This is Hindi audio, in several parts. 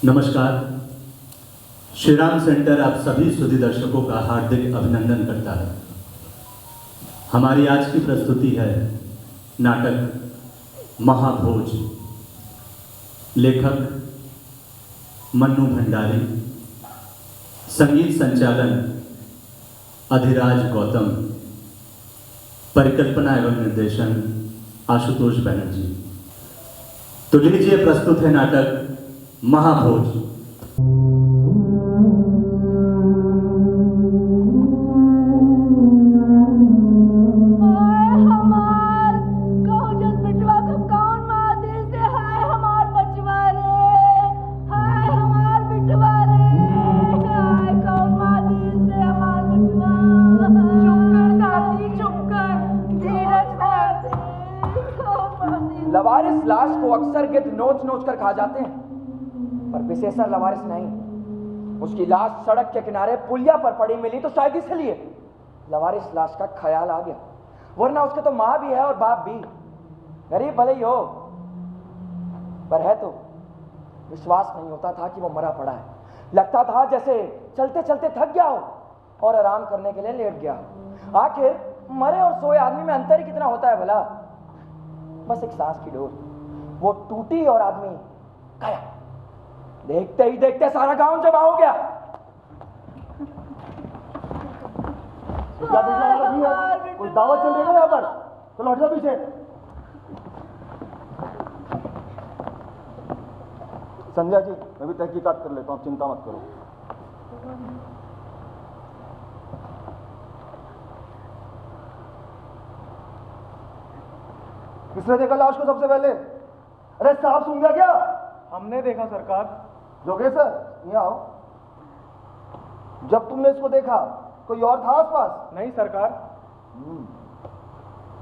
नमस्कार। श्रीराम सेंटर आप सभी सुधी दर्शकों का हार्दिक अभिनंदन करता है। हमारी आज की प्रस्तुति है नाटक महाभोज। लेखक मन्नू भंडारी, संगीत संचालन अधिराज गौतम, परिकल्पना एवं निर्देशन आशुतोष बनर्जी। तो लीजिए प्रस्तुत है नाटक महाभोज। लवारिस लाश को अक्सर गिद्ध नोच नोच कर खा जाते हैं, पर विशेषर लवारिस नहीं। उसकी लाश सड़क के किनारे पुलिया पर पड़ी मिली तो शायद इसलिए लवारिस लाश का ख्याल आ गया, वरना उसके तो मां भी है और बाप भी। गरीब भले ही हो, पर है तो विश्वास नहीं होता था कि वो मरा पड़ा है। लगता था जैसे चलते चलते थक गया हो और आराम करने के लिए लेट गया हो। आखिर मरे और सोए आदमी में अंतर ही कितना होता है भला। बस एक सांस की डोर, वो टूटी और आदमी गया। देखते ही देखते सारा गांव जमा हो गया। कोई दावत चल रही है यहाँ पर, तो लौट जाओ पीछे। संजय जी, मैं भी तहकीकात कर लेता हूँ, चिंता मत करो। किसने देखा लाश को सबसे पहले? अरे साहब, सुन गया क्या? हमने देखा सरकार। जोगेश्वर, यहाँ आओ। जब तुमने इसको देखा कोई और था आसपास? नहीं सरकार।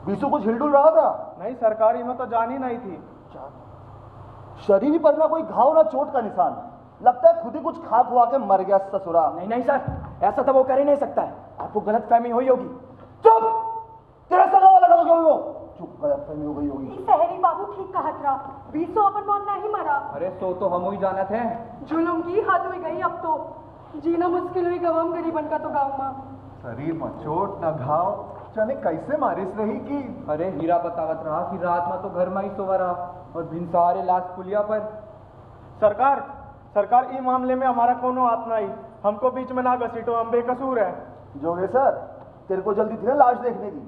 बीसू कुछ हिलडुल रहा था? नहीं सरकार, इन्हें तो जान ही नहीं थी। शरीर पर ना कोई घाव ना चोट का निशान, लगता है खुद ही कुछ खा खुआ के मर गया ससुरा। नहीं नहीं सर, ऐसा तो वो कर ही नहीं सकता है। आपको गलत फहमी हुई होगी। चुप! तेरा सगा वाला लगा क्यों? चुप, गलत फहमी हो गई होगी। सहरी बाबू ठीक कहत रहा, 20 अपन मौत नहीं मरा। अरे सो तो हम ही जाना थे। जुलुम की हद हुई गई, अब तो जीना मुश्किल हुई गवाम गरीबन का तो गाँव में। शरीर में चोट न घाव, जाने कैसे मारिस रही की। अरे हीरा बतावत रहा कि रात में तो घर में ही सोवा रहा और भिनसारे लाश पुलिया पर। सरकार, सरकार ई मामले में हमारा कोनो हाथ नहीं। हमको बीच में ना घसीटो, हम बेकसूर है। जोगेश्वर, तेरे को जल्दी थी ना लाश देखने की,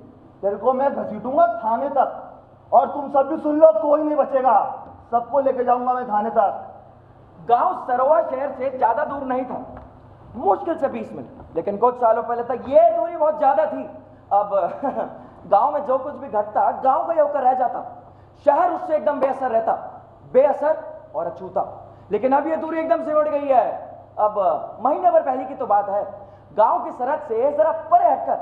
तेरे को मैं घसीटूंगा थाने तक। और तुम सब भी सुन लो, कोई नहीं बचेगा, सबको लेके जाऊंगा मैं थाने तक। गांव सरोवा शहर से ज्यादा दूर नहीं था, मुश्किल से 20 मिनट। लेकिन कुछ सालों पहले तक ये दूरी बहुत ज्यादा थी। अब गांव में जो कुछ भी घटता गांव का ही होकर रह जाता, शहर उससे एकदम बेअसर रहता, बेअसर और अछूता। लेकिन अब ये दूरी एकदम से उड़ गई है। अब महीने भर पहले की तो बात है, गांव की सरहद से जरा परे हटकर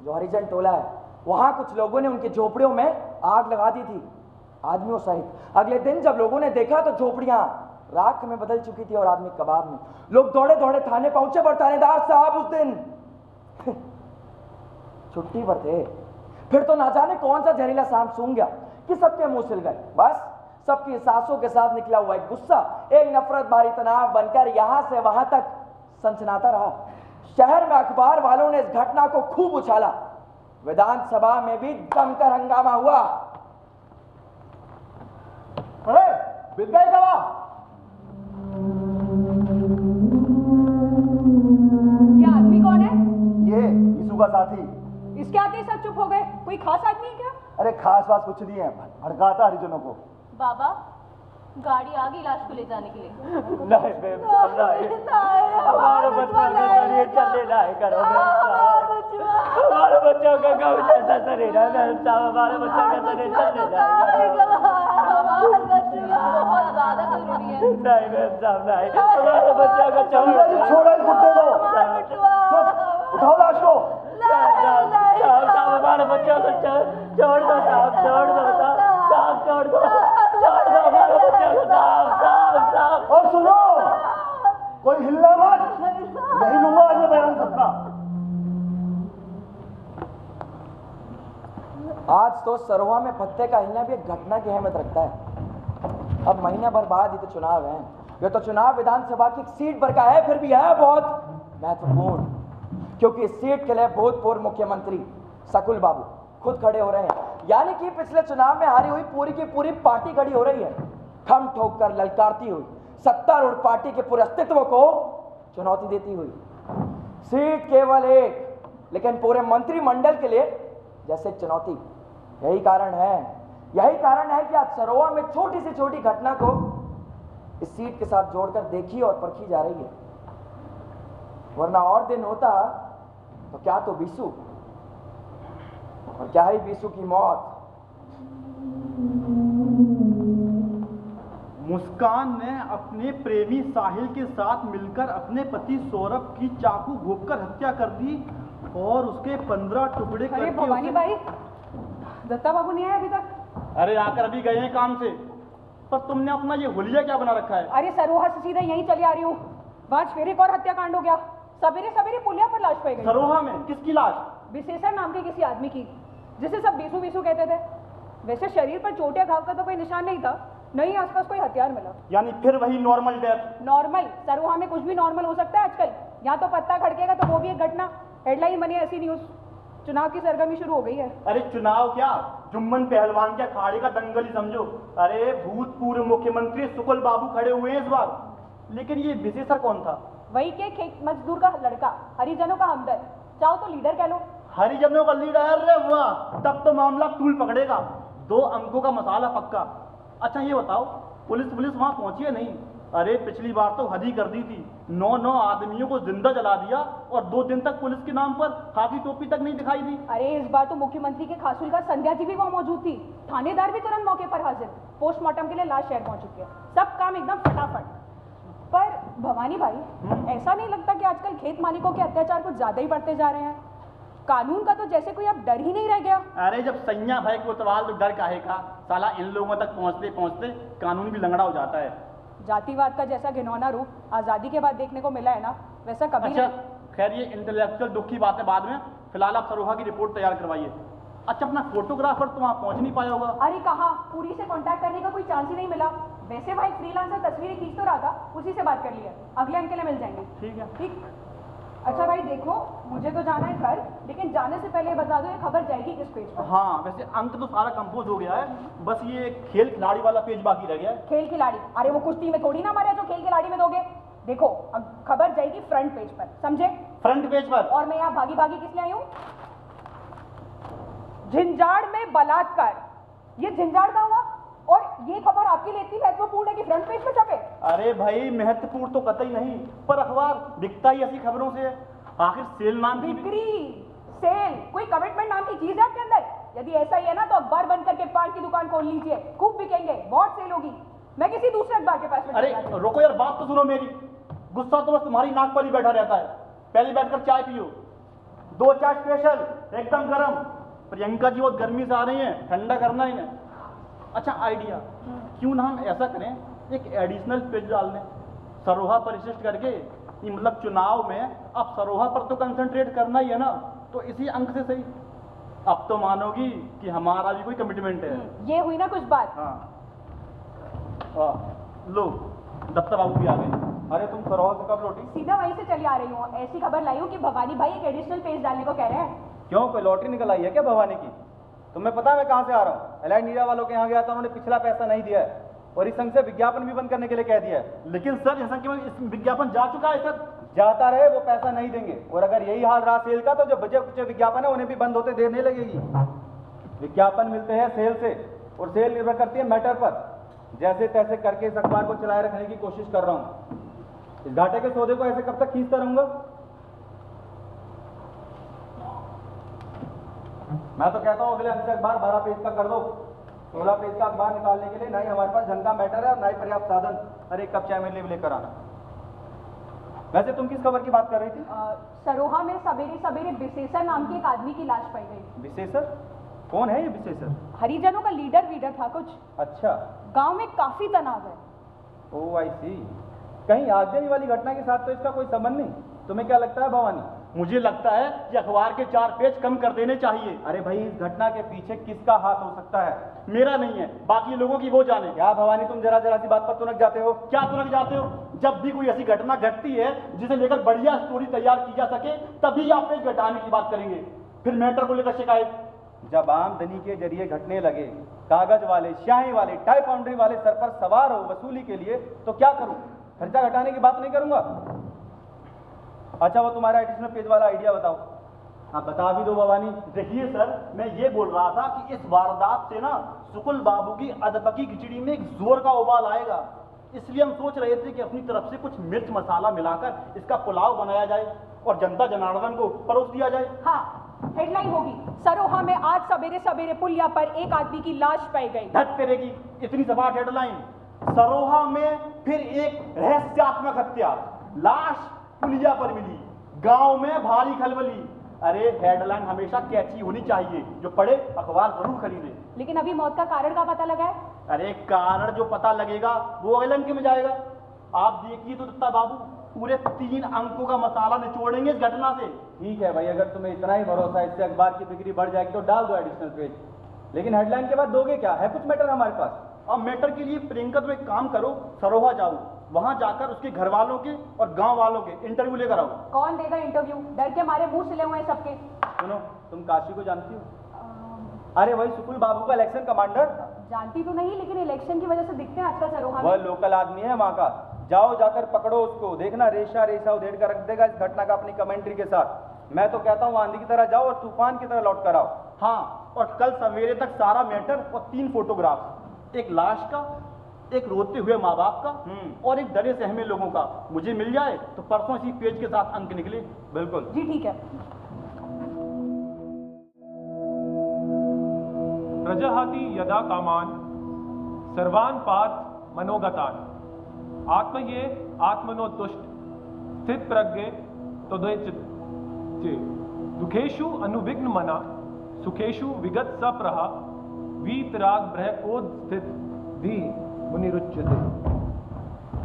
जो हरिजन टोला है, वहां कुछ लोगों ने उनकी झोपड़ियों में आग लगा दी थी, आदमियों सहित। अगले दिन जब लोगों ने देखा तो झोपड़ियां राख में बदल चुकी थी और आदमी कबाब में। लोग दौड़े दौड़े थाने पहुंचे, पर थानेदार साहब उस दिन छुट्टी पर थे। फिर तो ना जाने कौन सा जहरीला सांप सूंघ गया कि सबके मुंह सिल गए। बस सबकी सांसों के साथ निकला हुआ एक गुस्सा, एक नफरत भारी तनाव बनकर यहां से वहां तक सनसनाता रहा। शहर में अखबार वालों ने इस घटना को खूब उछाला, विधानसभा में भी जमकर हंगामा हुआ। अरे विद्याई गवा, ये आदमी कौन है? ये यीशु का साथी। इसके आते ही सब चुप हो गए। कोई खास आदमी है क्या? अरे खास बात कुछ नहीं है, भड़काता हरिजनों को। बाबा, गाड़ी आ गई लाश को ले जाने के लिए। नहीं बेब साहब, नहीं, हमारे बच्चों के शरीर चलने लायक करो बेब साहब। हमारे बच्चों का गाँव जैसा शरीर है बेब साहब, हमारे बच्चों का शरीर चलने लायक करो। बहुत ज्यादा जरूरी है। नहीं बेब साहब, नहीं, हमारे बच्चों का छोड़ो इस गुड्डे को। चुप, उठाओ लाश को। साहब, हमारे बच्चों को छोड़ दो साहब, छोड़ दो साहब, छोड़ दो हमारे बच्चों को साहब। और सुनो, कोई हिलना मत, नहीं लूंगा आज मैं बयान सबका। आज तो सरोहा में पत्ते का हिलना भी एक घटना की अहमियत रखता है। अब महीना भर बाद ही तो चुनाव है। यह तो चुनाव विधानसभा की एक सीट पर का है, फिर भी है बहुत महत्वपूर्ण, क्योंकि इस सीट के लिए भूतपूर्व मुख्यमंत्री सकुल बाबू खुद खड़े हो रहे हैं। यानी कि पिछले चुनाव में हारी हुई पूरी की पूरी पार्टी खड़ी हो रही है, खम ठोक कर ललकारती हुई, सत्तारूढ़ पार्टी के पूरे अस्तित्व को चुनौती देती हुई। सीट केवल एक, लेकिन पूरे मंत्रिमंडल के लिए जैसे चुनौती। यही कारण है कि आज सरोवा में छोटी से छोटी घटना को इस सीट के साथ जोड़कर देखी और परखी जा रही है। वरना और दिन होता तो क्या तो बीसू, और क्या ही बीसू की मौत। मुस्कान ने अपने प्रेमी साहिल के साथ मिलकर अपने पति सौरभ की चाकू घोंपकर हत्या कर दी और उसके 15 टुकड़े अरे करके भवानी भाई, दत्ता बाबू नहीं आए अभी तक? अरे आकर अभी गए हैं काम से। पर तुमने अपना ये हुलिया क्या बना रखा है? अरे सरोहा से सीधा यहीं चली आ रही हूँ, वहां फिर एक और हत्याकांड हो गया। सवेरे सवेरे पुलिया पर लाश पाई गई। सरोहा में किसकी लाश? विशेषण नाम के किसी आदमी की, जिसे सब बीसू बीसू कहते थे। वैसे शरीर पर चोट या घाव का तो कोई निशान नहीं था, नहीं आसपास कोई हथियार मिला। यानी फिर वही नॉर्मल डेथ? नॉर्मल? सरोहा में कुछ भी नॉर्मल हो सकता है आजकल। यहाँ तो पत्ता खड़केगा तो वो भी एक घटना, हेडलाइन बनी ऐसी न्यूज। चुनाव की सरगर्मी शुरू हो गई है। अरे चुनाव क्या, जुम्मन पहलवान के अखाड़े का दंगल ही समझो। अरे भूतपूर्व मुख्यमंत्री सुकुल बाबू खड़े हुए हैं इस बार। लेकिन ये विशेषर कौन था? वही के खेत मजदूर का लड़का, हरिजनों का हमदर्द, चाहो तो लीडर कह लो। हरिजनों का लीडर? अरे वाह, तब तो मामला तूल पकड़ेगा। 2 अंकों का मसाला पक्का। अच्छा ये बताओ, पुलिस वहां पहुंची है नहीं? अरे पिछली बार तो हद ही कर दी थी, 9 आदमियों को जिंदा जला दिया और 2 दिन तक पुलिस के नाम पर खाकी टोपी तक नहीं दिखाई दी। अरे इस बार तो मुख्यमंत्री के खासुल का संध्या जी भी वहां मौजूद थी, थानेदार भी तुरंत मौके पर हाजिर, पोस्टमार्टम के लिए लाश शहर पहुंच चुकी है, सब काम एकदम फटाफट। पर भवानी भाई, ऐसा नहीं लगता कि आजकल खेत मालिकों के अत्याचार कुछ ज्यादा ही बढ़ते जा रहे हैं? कानून का तो जैसे कोई अब डर ही नहीं रह गया। अरे जब सैया भाई को उतवाल तो डर काहे का, साला इन लोगों तक पहुंचते पहुंचते कानून भी लंगड़ा हो जाता है। जातिवाद का जैसा घिनौना रूप आजादी के बाद देखने को मिला है ना, वैसा कभी अच्छा नहीं। खैर ये इंटेलेक्चुअल दुख की बात है बाद में, फिलहाल आप सरोहा की रिपोर्ट तैयार करवाइए। अच्छा अपना फोटोग्राफर तो वहाँ पहुंच नहीं पाया होगा? अरे कहाँ, पूरी से कांटेक्ट करने का कोई चांस ही नहीं मिला। वैसे भाई फ्रीलांसर तस्वीरें खींच तो रहा था, उसी से बात कर लिया, अगले अंक के लिए मिल जाएंगे। ठीक है। ठीक। अच्छा भाई देखो, मुझे तो जाना है घर, लेकिन जाने से पहले बता दो ये खबर जाएगी किस पेज पर? हाँ वैसे अंक तो सारा कंपोज हो गया है, बस ये खेल खिलाड़ी वाला पेज बाकी रह गया है। खेल खिलाड़ी? अरे वो कुश्ती में थोड़ी ना मारे जो खेल खिलाड़ी में दोगे। देखो अब खबर जाएगी फ्रंट पेज पर, समझे? फ्रंट पेज पर? और मैं यहाँ भागी भागी किस लिए आई हूँ? झंझाड़ में बलात्कार, ये झंझाड़ का हुआ और ये खबर आपके लिए इतनी महत्वपूर्ण है कि फ्रंट पेज पर छपे? अरे भाई महत्वपूर्ण तो कतई नहीं, पर अखबार बिकता ही ऐसी खबरों से है। आखिर सेल नाम की बिक्री, सेल, कोई कमिटमेंट नाम की चीज है आपके अंदर? यदि ऐसा ही है ना तो अखबार बंद करके पान की दुकान खोल लीजिए, खूब बिकेंगे, बहुत सेल होगी। मैं किसी दूसरे अखबार के पास में अरे रुको यार, बात तो सुनो मेरी। गुस्सा तो बस तुम्हारी नाक पर ही बैठा रहता है। पहले बैठकर चाय पियो, 2 चाय स्पेशल एकदम गरम। प्रियंका जी बहुत गर्मी से आ रही हैं, ठंडा करना ही ना। अच्छा आइडिया, क्यों ना हम ऐसा करें, एक एडिशनल पेज डाल दें सरोहा पर रिसर्च करके, कि मतलब चुनाव में अब सरोहा पर तो कंसंट्रेट करना ही है ना, तो इसी अंक से सही। अब तो मानोगी कि हमारा भी कोई कमिटमेंट है। ये हुई ना कुछ बात। हाँ लो दत्ता बाबू भी आ गए। अरे तुम सरोहा से कब लौटी? सीधा वहीं से चली आ रही हूँ। ऐसी खबर लाई हूँ कि भवानी भाई एक एडिशनल पेज डालने को कह रहे हैं। क्यों, कोई लॉटरी निकल आई है क्या भवानी की? तुम्हें पता है मैं कहाँ से आ रहा हूँ? एलाइड नीरा वालों के यहाँ गया था, उन्होंने पिछला पैसा नहीं दिया है और इस संघ से विज्ञापन भी बंद करने के लिए कह दिया है। लेकिन सर ऐसा क्यों, इस विज्ञापन जा चुका है सर। जाता रहे, वो पैसा नहीं देंगे। और अगर यही हाल रहा सेल का तो जो बचे कुछ विज्ञापन है उन्हें भी बंद होते देर नहीं लगेगी। विज्ञापन मिलते हैं सेल से और सेल निर्भर करती है मैटर पर। जैसे तैसे करके इस अखबार को चलाए रखने की कोशिश कर रहा हूँ। इस घाटे के सौदे को ऐसे कब तक खींचता रहूंगा? मैं तो कहता हूँ अगले अंक से अखबार 12 पेज का कर दो। 16 पेज का अखबार निकालने के लिए ना ही हमारे पास ढंग का मैटर है और ना ही पर्याप्त साधन। अरे एक कप चाय मेरे लिए भी लेकर आना। वैसे तुम किस खबर की बात कर रही थी? सरोहा में सवेरे सवेरे विशेषर नाम के एक आदमी की लाश पाई गई। विशेषर? कौन है ये विशेषर? हरिजनों का लीडर था कुछ। अच्छा, गांव में काफी तनाव है। ओह आई सी। कहीं आगजनी वाली घटना के साथ तो इसका कोई संबंध नहीं? तुम्हें क्या लगता है भवानी? मुझे लगता है कि अखबार के 4 पेज कम कर देने चाहिए। अरे भाई, इस घटना के पीछे किसका हाथ हो सकता है? मेरा नहीं है, बाकी लोगों की वो जाने। क्या भवानी, तुम जरा जरा सी बात पर तुनक जाते हो? क्या तुरंत जाते हो? जब भी कोई ऐसी घटना घटती है जिसे लेकर बढ़िया स्टोरी तैयार की जा सके, तभी आप पेज घटाने की बात करेंगे, फिर मैटर को लेकर शिकायत। जब आमदनी के जरिए घटने लगे, कागज वाले, स्याही वाले, टाई फाउंड्री वाले सर पर सवार हो वसूली के लिए, तो क्या करूं? खर्चा घटाने की बात नहीं करूंगा। अच्छा, वो तुम्हारा एडिशनल पेज वाला आइडिया बताओ। हाँ, बता भी दो भवानी। देखिए सर, मैं ये बोल रहा था कि इस वारदात से ना शुक्ल बाबू की अदपकी खिचड़ी में एक जोर का उबाल आएगा, इसलिए हम सोच रहे थे कि अपनी तरफ से कुछ मिर्च मसाला मिलाकर इसका पुलाव बनाया जाए और जनता जनार्दन को परोस दिया जाए। हाँ, हेडलाइन होगी, सरोहा में आज सवेरे सवेरे पुलिया पर एक आदमी की लाश पाई गई। धत तेरे की इतनी सपाट हेडलाइन। सरोहा में फिर एक रहस्यात्मक हत्या, लाश पुलिया पर मिली, गांव में भारी खलबली। अरे हेडलाइन हमेशा कैची होनी चाहिए, जो पढ़े अखबार जरूर खरीदे। लेकिन अभी मौत का कारण का पता लगा है? अरे कारण जो पता लगेगा वो अगले अंक में जाएगा। आप देखिए तो दत्ता बाबू पूरे 3 अंकों का मसाला निचोड़ेंगे इस घटना से। ठीक है भाई, अगर तुम्हें इतना ही भरोसा है इससे अखबार की बिक्री बढ़ जाएगी तो डाल दो एडिशनल पेज, लेकिन हेडलाइन के बाद दोगे क्या? है कुछ मैटर हमारे पास? अब मैटर के लिए प्रियंका तुम एक काम करो, सरोहा जाओ, वहां जाकर उसके घर वालों के और गांव वालों के इंटरव्यू लेकर आओ। कौन देगा इंटरव्यू? डर के मारे मुंह सिले हुए हैं सबके। सुनो, तुम काशी को जानती हो? अरे वही शुक्ल बाबू का इलेक्शन कमांडर। जानती तो नहीं, लेकिन इलेक्शन की वजह से दिखते हैं आजकल सरोहा में। वह लोकल आदमी है वहाँ का, जाओ जाकर पकड़ो उसको, देखना रेशा रेशा उधेड़ कर रख देगा इस घटना का अपनी कमेंट्री के साथ। मैं तो कहता हूँ आंधी की तरह जाओ और तूफान की तरह लौट कर आओ। हाँ, और कल सवेरे तक सारा मैटर और 3 फोटोग्राफ, एक लाश का, एक रोते हुए माँ बाप का और एक डरे सहमे लोगों का मुझे मिल जाए तो परसों इसी पेज के साथ अंक निकले। बिल्कुल जी, ठीक है। प्रजहति यदा कामान सर्वान् पार्थ मनोगतान् आत्मये आत्मनोतुष्ट स्थित प्रज्ञे तद्वैच्ये दुखेषु अनुविघ्न मना सुखेषु विगत सप्रहा वीतराग ब्रह्मोद स्थित धी मुनिरुच्यते।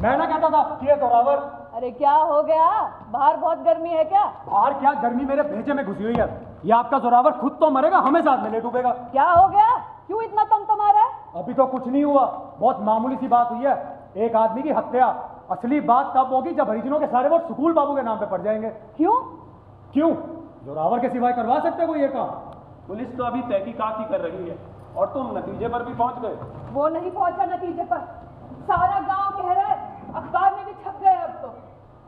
मैं ना कहता था कि ये जोरावर। अरे क्या हो गया? बाहर बहुत गर्मी है क्या? बाहर क्या गर्मी, मेरे भेजे में घुसी हुई है। ये आपका जोरावर खुद तो मरेगा, हमें साथ में ले डूबेगा। क्या हो गया? क्यों इतना तमतमा रहा है? अभी तो कुछ नहीं हुआ, बहुत मामूली सी बात हुई है, एक आदमी की हत्या। असली बात तब होगी जब हरिजनों के सारे वोट सुकूल बाबू के नाम पे पड़ जाएंगे। क्यों? क्यों? जोरावर के सिवाय करवा सकते कोई ये काम? पुलिस तो अभी तहकीकात ही कर रही है और तुम नतीजे पर भी पहुंच गए। वो नहीं पहुंचा नतीजे पर, सारा गांव कह रहा है, अखबार में भी छप गए। अब तो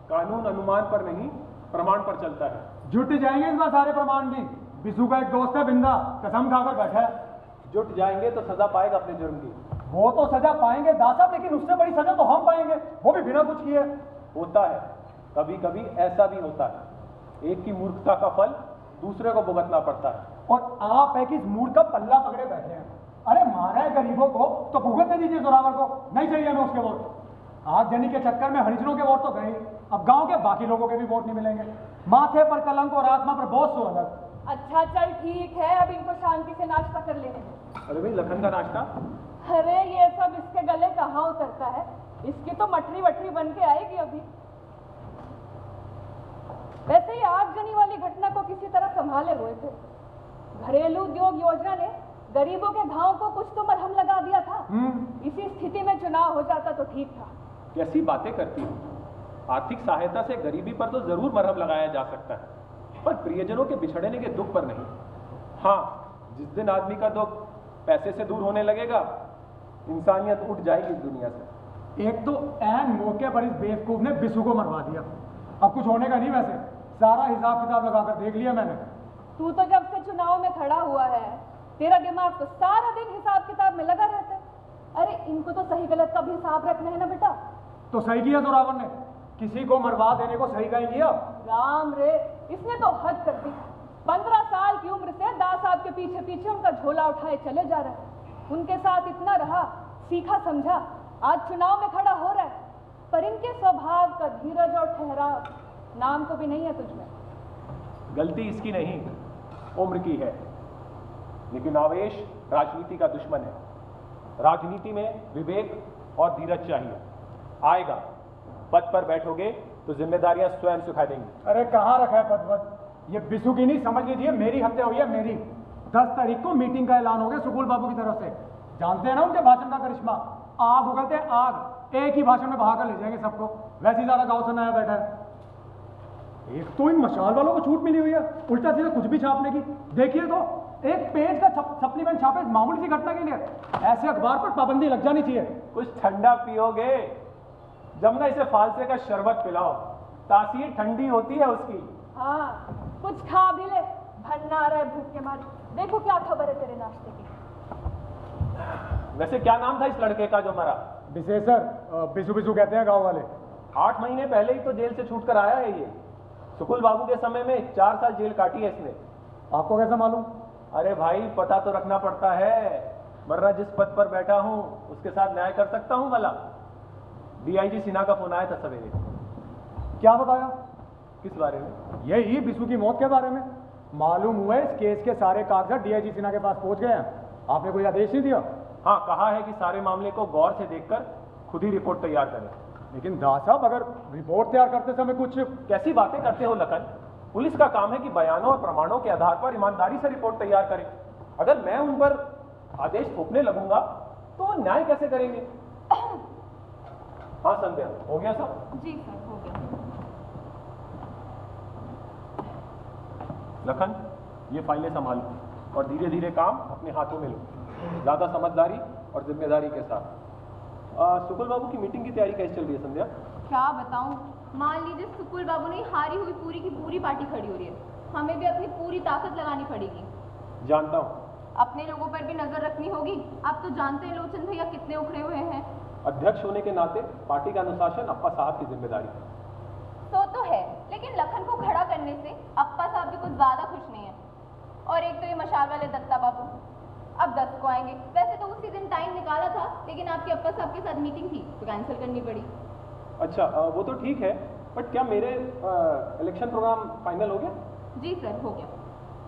कानून अनुमान पर नहीं, प्रमाण पर चलता है। जुट जाएंगे इस बार सारे प्रमाण भी। बिसू का एक दोस्त है बिंदा, कसम खाकर बैठा है। जुट जाएंगे तो सजा पाएगा अपने जुर्म की। वो तो सजा पाएंगे दास साहब, लेकिन उससे बड़ी सजा तो हम पाएंगे, वो भी बिना कुछ किए। होता है, कभी कभी ऐसा भी होता है, एक की मूर्खता का फल दूसरे को भुगतना पड़ता है। और आप है कि इस मूड का पल्ला पकड़े बैठे हैं। अरे मारा है गरीबों को तो भुगतने दीजिए जोरावर को, नहीं चाहिए हमें उसके वोट। आगजनी के चक्कर में हरिजनों के वोट तो गए, अब गांव के बाकी लोगों के भी वोट नहीं मिलेंगे। माथे पर कलंक और आत्मा पर बोझ सो अलग। अच्छा चल ठीक है, अब इनको शांति से नाश्ता कर लेने दो। अरे भाई, लखन का नाश्ता? अरे ये सब इसके गले कहाँ उतरता है? इसकी तो मठरी वठरी बन के आएगी अभी। वैसे ही आगजनी वाली घटना को किसी तरह संभाले हुए थे। घरेलू उद्योग योजना ने गरीबों के घाव को कुछ तो मरहम लगा दिया था। इसी स्थिति में चुनाव हो जाता तो ठीक था। कैसी बातें करती हो? आर्थिक सहायता से गरीबी पर तो जरूर मरहम लगाया जा सकता है, पर प्रियजनों के बिछड़ने के दुख पर नहीं। हाँ, जिस दिन आदमी का दुख पैसे से दूर होने लगेगा, इंसानियत उठ जाएगी इस दुनिया से। एक तो ऐन मौके पर इस बेवकूफ ने बिसू को मरवा दिया। अब कुछ होने का नहीं, वैसे सारा हिसाब किताब लगाकर देख लिया मैंने। तू तो जब से चुनाव में खड़ा हुआ है, तेरा दिमाग तो सारा दिन हिसाब किताब में लगा रहता है। अरे इनको तो सही गलत का भी हिसाब रखना है ना बेटा। तो सही किया जोरावर ने, किसी को मरवा देने को सही कहीं किया। राम रे, इसने तो हद कर दी। 15 साल की उम्र से दास साहब के पीछे पीछे उनका झोला उठाए चले जा रहा है। उनके साथ इतना रहा, सीखा समझा, आज चुनाव में खड़ा हो रहा है, पर इनके स्वभाव का धीरज और ठहराव नाम को भी नहीं है तुझमें। गलती इसकी नहीं, उम्र की है, लेकिन आवेश राजनीति का दुश्मन है। राजनीति में विवेक और धीरज चाहिए। आएगा, पद पर बैठोगे तो जिम्मेदारियां स्वयं सिखा देंगी। अरे कहाँ रखा है पद वद? ये बिसु की नहीं, समझ लीजिए मेरी हत्या हुई है, मेरी। 10 तारीख को मीटिंग का ऐलान हो गया सुकुल बाबू की तरफ से। जानते हैं ना उनके भाषण का करिश्मा, आग उगलते हैं आग, एक ही भाषण में बहाकर ले जाएंगे सबको। वैसे ही सारा गाँव सुनाया बैठा है। एक तो इन मशाल वालों को छूट मिली हुई है उल्टा सीधा कुछ भी छापने की। देखिए तो एक पेज का सप्लीमेंट छापे इस मामूली सी घटना के लिए। ऐसे अखबार पर पाबंदी लग जानी चाहिए। कुछ ठंडा पियोगे? जमुना इसे फालसे का शरबत पिलाओ, तासीर ठंडी होती है उसकी। हाँ, कुछ खा भी ले, भन्ना रहा है भूख के मारे। देखो क्या खबर है तेरे नाश्ते की। वैसे क्या नाम था इस लड़के का जो मरा? विशेषर, बिसु बिसु कहते हैं गाँव वाले। 8 महीने पहले ही तो जेल से छूट कर आया है ये। सुकुल बाबू के समय में 4 साल जेल काटी है इसने। आपको कैसे मालूम? अरे भाई पता तो रखना पड़ता है, वरना जिस पद पर बैठा हूं उसके साथ न्याय कर सकता हूं भला। डीआईजी सिन्हा का फोन आया था सवेरे। क्या बताया? किस बारे में? यही बिसु की मौत के बारे में। मालूम हुआ इस केस के सारे कागजात डीआईजी सिन्हा के पास पहुंच गए हैं। आपने कोई आदेश नहीं दिया? हाँ, कहा है कि सारे मामले को गौर से देखकर खुद ही रिपोर्ट तैयार करें। लेकिन दास साहब, अगर रिपोर्ट तैयार करते समय कुछ... कैसी बातें करते हो लखन? पुलिस का काम है कि बयानों और प्रमाणों के आधार पर ईमानदारी से रिपोर्ट तैयार करें। अगर मैं उन पर आदेश थोपने लगूंगा तो न्याय कैसे करेंगे? हाँ संध्या, हो गया सब? जी सर, हो गया। लखन, ये फाइलें संभालो और धीरे धीरे काम अपने हाथों में लो, ज्यादा समझदारी और जिम्मेदारी के साथ। सुकुल बाबू की मीटिंग की तैयारी कैसे चल रही है संध्या? क्या बताऊं, मान लीजिए सुकुल बाबू ने हारी हुई पूरी की पूरी पार्टी खड़ी हो रही है। हमें भी अपनी पूरी ताकत लगानी पड़ेगी। जानता हूँ। अपने लोगों पर भी नजर रखनी होगी। आप तो जानते हैं लोचन भैया कितने उखड़े हुए हैं। अध्यक्ष होने के नाते पार्टी का अनुशासन अप्पा साहब की जिम्मेदारी है। तो है, लेकिन लखन को खड़ा करने से अप्पा साहब भी कुछ ज्यादा खुश नहीं है। और एक तो ये मशाल वाले दत्ता बाबू अब 10 को आएंगे। वैसे तो उसी दिन टाइम निकाला था, लेकिन आपके अप्पा साहब के साथ मीटिंग थी तो कैंसिल करनी पड़ी। अच्छा, वो तो ठीक है, बट क्या मेरे इलेक्शन प्रोग्राम फाइनल हो गया? जी सर, हो गया।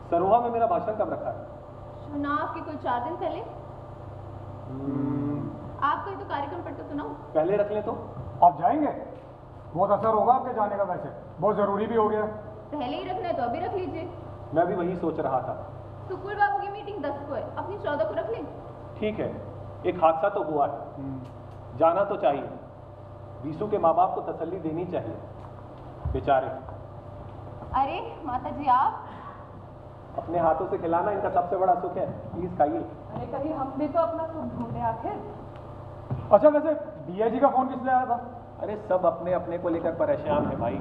सरोहा में मेरा भाषण कब रखा है? चुनाव के कोई 4 दिन पहले। आप कोई तो कार्यक्रम पर तो सुनाओ। पहले रख ले तो। आप जाएंगे? बहुत असर होगा आपके जाने का, वैसे बहुत जरूरी भी हो गया। पहले ही रखना है तो अभी रख लीजिए। मैं भी वही सोच रहा था। सुकुल बाबू की मीटिंग 10 को है, अपनी 14 को रख लें। ठीक है, एक हादसा तो हुआ है, जाना तो चाहिए। बीसू के माँ बाप को तसल्ली देनी चाहिए, बेचारे। अरे माता जी, आप अपने हाथों से खिलाना इनका सबसे बड़ा सुख है, प्लीज खाइए। अरे कहीं हम भी तो अपना सुख ढूंढे आखिर। अच्छा, वैसे डीआईजी का फोन किस लिए आया था? अरे सब अपने अपने को लेकर परेशान है भाई।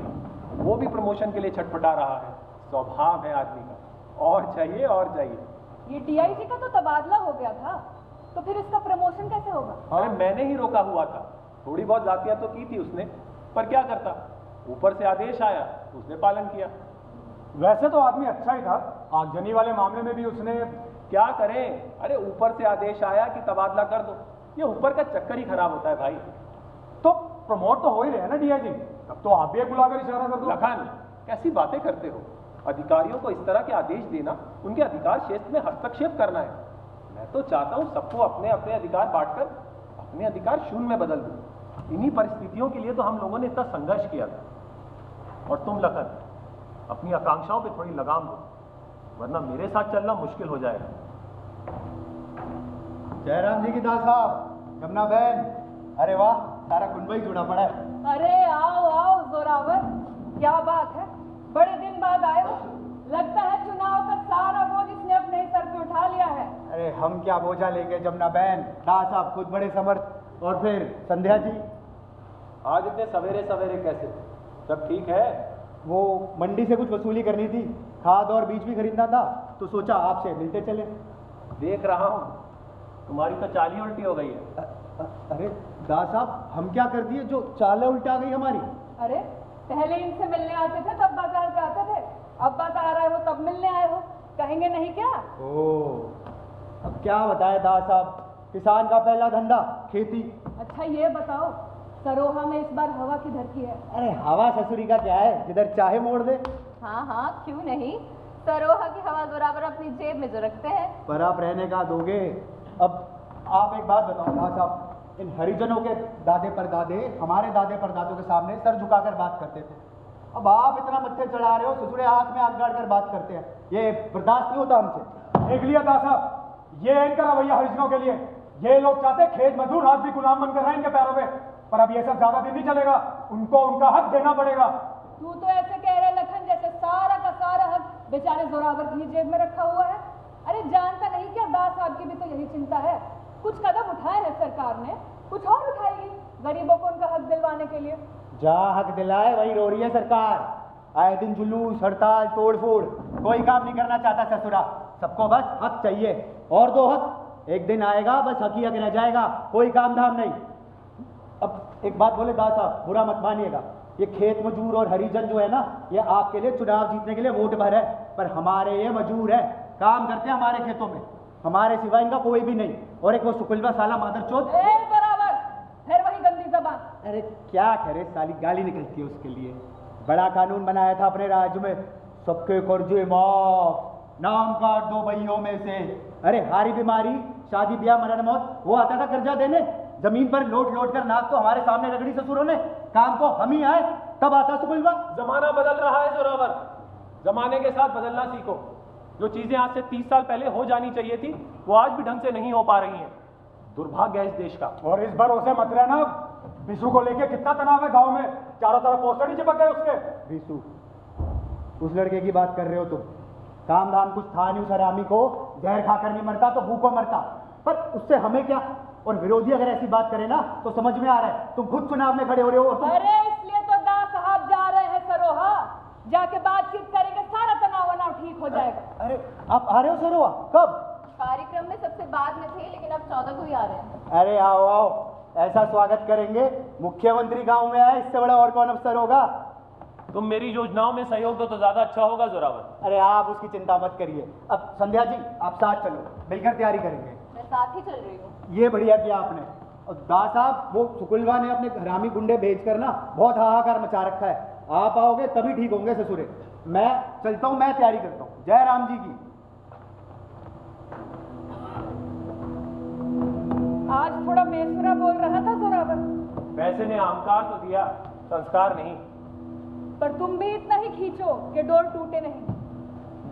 वो भी प्रमोशन के लिए छटपटा रहा है, स्वभाव है आदमी का, और चाहिए और चाहिए। ये डीआईजी का तो तबादला हो गया था, तो फिर इसका प्रमोशन कैसे होगा? अरे मैंने ही रोका हुआ था, थोड़ी बहुत जातियां तो की थी उसने, पर क्या करता, ऊपर से आदेश आया तो उसने पालन किया। वैसे तो आदमी अच्छा ही था, आगजनी वाले मामले में भी उसने... क्या करें, अरे ऊपर से आदेश आया कि तबादला कर दो, ये ऊपर का चक्कर ही खराब होता है भाई। तो प्रमोट तो हो ही रहे ना डीआईजी, अब तो आप भी एक बुलाकर इशारा कर दो। लखन, कैसी बातें करते हो? अधिकारियों को इस तरह के आदेश देना उनके अधिकार क्षेत्र में हस्तक्षेप करना है। मैं तो चाहता हूं सबको अपने अपने अधिकार बांटकर अपने अधिकार शून्य में बदल दूं। इन्हीं परिस्थितियों के लिए तो हम लोगों ने इतना संघर्ष किया था। और तुम लखन, अपनी आकांक्षाओं पे थोड़ी लगाम दो, वरना मेरे साथ चलना मुश्किल हो जाएगा। जयराम जी की दास साहब, जमुना बहन, अरे वाह, सारा कुंबा ही जुड़ा पड़ा है। अरे आओ आओ जोरावर, क्या बात है, बड़े दिन बाद आए हो। लगता है चुनाव का सारा बोझ इसने अपने ही सर पे उठा लिया है। अरे हम क्या बोझा लेंगे जमुना बहन, दास साहब खुद बड़े समर्थ। और फिर संध्या जी, आज इतने सवेरे सवेरे कैसे? सब ठीक है? वो मंडी से कुछ वसूली करनी थी, खाद और बीज भी खरीदना था, तो सोचा आपसे मिलते चले। देख रहा हूं तुम्हारी तो चाल ही उल्टी हो गई है। अरे दास साहब, हम क्या कर दिए जो चाल उल्टा गई हमारी? अरे पहले इनसे मिलने आते थे तब बाजार पे आते थे, अब बाजार आए हो तब मिलने आए हो, कहेंगे नहीं क्या? ओह, अब क्या बताए दास साहब, किसान का पहला धंधा खेती। अच्छा ये बताओ, सरोहा में इस बार हवा किधर की है? अरे हवा ससुरी का क्या है, जिधर चाहे मोड़ दे। हाँ हाँ, क्यों नहीं, सरोहा की हवा जोरावर अपनी जेब में जो रखते हैं। पर आप रहने का दोगे? अब आप एक बात बताओ दास साहब, इन हरिजनों के दादे परदादे हमारे दादे परदादों के सामने सर झुकाकर बात करते थे। अब आप इतना मत्थे चढ़ा रहे हो, ससुरे आंख में आंख गाड़ कर बात करते हैं, ये बर्दाश्त नहीं होता हमसे। देख लिया दास साहब, ये इनका रवैया हरिजनों के लिए। ये लोग चाहते खेत मजदूर आज भी गुलाम बनकर रहे इनके पैरों पे, पर अब ये सब ज्यादा दिन नहीं चलेगा, उनको उनका हक देना पड़ेगा। तू तो ऐसे कह रहे लखन जैसे सारा का सारा हक बेचारे जोरावर की जेब में रखा हुआ है। अरे जानता नहीं क्या दास साहब की भी तो यही चिंता है। कुछ कदम उठाए हैं सरकार ने, कुछ और उठाएगी गरीबों को उनका हक दिलवाने के लिए। जहाँ हक दिलाए वही रो रही है सरकार। आए दिन जुलूस, हड़ताल, तोड़फोड़, कोई काम नहीं करना चाहता ससुरा। सबको बस हक चाहिए और दो हक। एक दिन आएगा बस हक ही हक रह जाएगा, कोई काम धाम नहीं। अब एक बात बोले दास साहब, बुरा मत मानिएगा, ये खेत मजूर और हरिजन जो है ना, ये आपके लिए चुनाव जीतने के लिए वोट भर है, पर हमारे ये मजूर है, काम करते हैं हमारे खेतों में, हमारे सिवा इनका कोई भी नहीं। और एक वो सुकुलवा साला मादरचोद, बराबर फिर वही गंदी जबान। अरे क्या करे साली, गाली निकलती है उसके लिए। बड़ा कानून बनाया था अपने राज्य में, सबके कर्जे माफ, नाम काट दो भैयों में से। अरे हारी बीमारी, शादी ब्याह, मरण मौत, वो आता था कर्जा देने, जमीन पर लोट लोट कर नाक तो हमारे सामने रगड़ी ससुरों ने, काम तो हम ही आए तब आता सुकुलवा। जमाना बदल रहा है जोरावर, जमाने के साथ बदलना सीखो। जो चीजें आज से 30 साल पहले हो जानी चाहिए थी वो आज भी ढंग से नहीं हो पा रही हैं। दुर्भाग्य है इस देश का। और इस भरोसे मत रहना, बिशु को लेके कितना तनाव है गांव में, चारों तरफ पोस्टर ही चिपक गए उसके। बिशु, उस लड़के की बात कर रहे हो तुम? काम धाम कुछ था नहीं उस हरामी को, जहर खाकर नहीं मरता तो भूखों मरता। पर उससे हमें क्या? और विरोधी अगर ऐसी बात करे ना तो समझ में आ रहा है, तुम खुद चुनाव में खड़े हो रहे हो। अरे इसलिए तो दास साहब जा रहे हैं सरोहा, जाके बातचीत करेंगे, सारा तनाव वनाव ठीक हो जाएगा। अरे आप आ रहे हो सरोहा? कब? कार्यक्रम में सबसे बाद में थे, लेकिन अब 14 को ही आ रहे हैं। अरे आओ आओ, ऐसा स्वागत करेंगे, मुख्यमंत्री गांव में आए, इससे बड़ा और कौन अफसर होगा। तुम मेरी योजनाओं में सहयोग दो तो ज्यादा अच्छा होगा जोरावर। अरे आप उसकी चिंता मत करिए। अब संध्या जी आप साथ चलो, मिलकर तैयारी करेंगे। मैं साथ ही चल रही हूँ। ये बढ़िया किया आपने। और दास साहब, वो सुकुलवा ने अपने हरामी गुंडे भेजकर ना बहुत हाहाकार मचा रखा है, आप आओगे तभी ठीक होंगे ससुरे। मैं चलता हूँ, मैं तैयारी करता हूँ। जय राम जी की। आज थोड़ा बेसुरा बोल रहा था जोरावर। पैसे ने अहंकार तो दिया, संस्कार नहीं। पर तुम भी इतना ही खींचो कि डोर टूटे नहीं।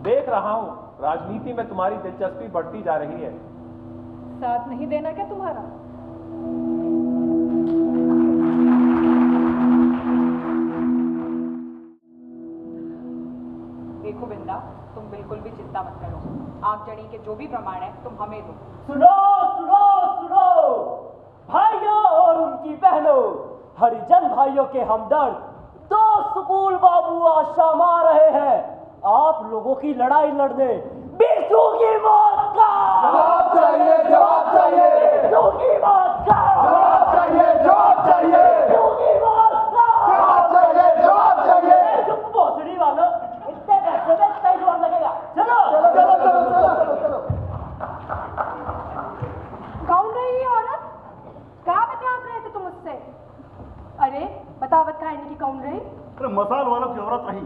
देख रहा हूँ राजनीति में तुम्हारी दिलचस्पी बढ़ती जा रही है। साथ नहीं देना क्या तुम्हारा? देखो बिंदा, तुम बिल्कुल भी चिंता मत करो, आगजनी के जो भी प्रमाण है तुम हमें दो। सुनो सुनो सुनो भाइयों और उनकी बहनों, हरिजन भाइयों के हमदर्द, दो स्कूल बाबू आज शर्मा रहे हैं आप लोगों की लड़ाई लड़ने। बिशु की मौत का जवाब चाहिए, जवाब चाहिए, बिशु की मौत का जवाब चाहिए, जवाब चाहिए, बिशु की मौत का जवाब चाहिए, जवाब चाहिए। चुप भोसड़ी वालों, इतने पैसे में कई जवाब लगेगा। चलो चलो चलो चलो चलो चलो चलो। कौन रही है औरत? कहाँ बतियात रहे थे तुम उससे? अरे बतावत खाने की कौन रही? अरे मसाल वालों की औरत रही,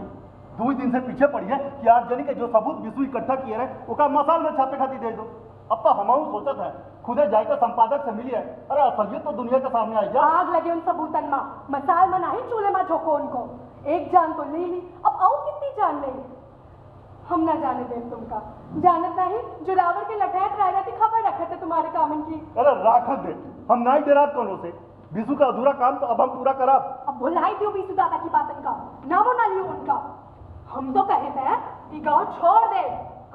2 दिन से पीछे पड़ी है कि आगजनी के जो सबूत बिशु इकट्ठा किए रहे वो का मसाल में छापे खाती दे दो। अब तो हमाऊ सोचत है खुदे जाकर संपादक से मिली है। अरे असलियत तो दुनिया के सामने आई जा। आग लगे उन सबूतन मा, मसाल में नहीं चूल्हे में झोंको उनको। एक जान तो ले ली, अब आओ कितनी जान ले। हम ना जाने दें तुमका, जानत नहीं जुरावर के लठैत रह रहती खबर रखे थे तुम्हारे कामन की। अरे राखत दे, हम नहीं डरात कोनो से। बिशु का अधूरा काम तो अब हम पूरा करब। अब भुलाई दियो बिशु दादा की बातन का, नामो ना लियो उनका। हम तो कहते हैं कि गांव छोड़ दे,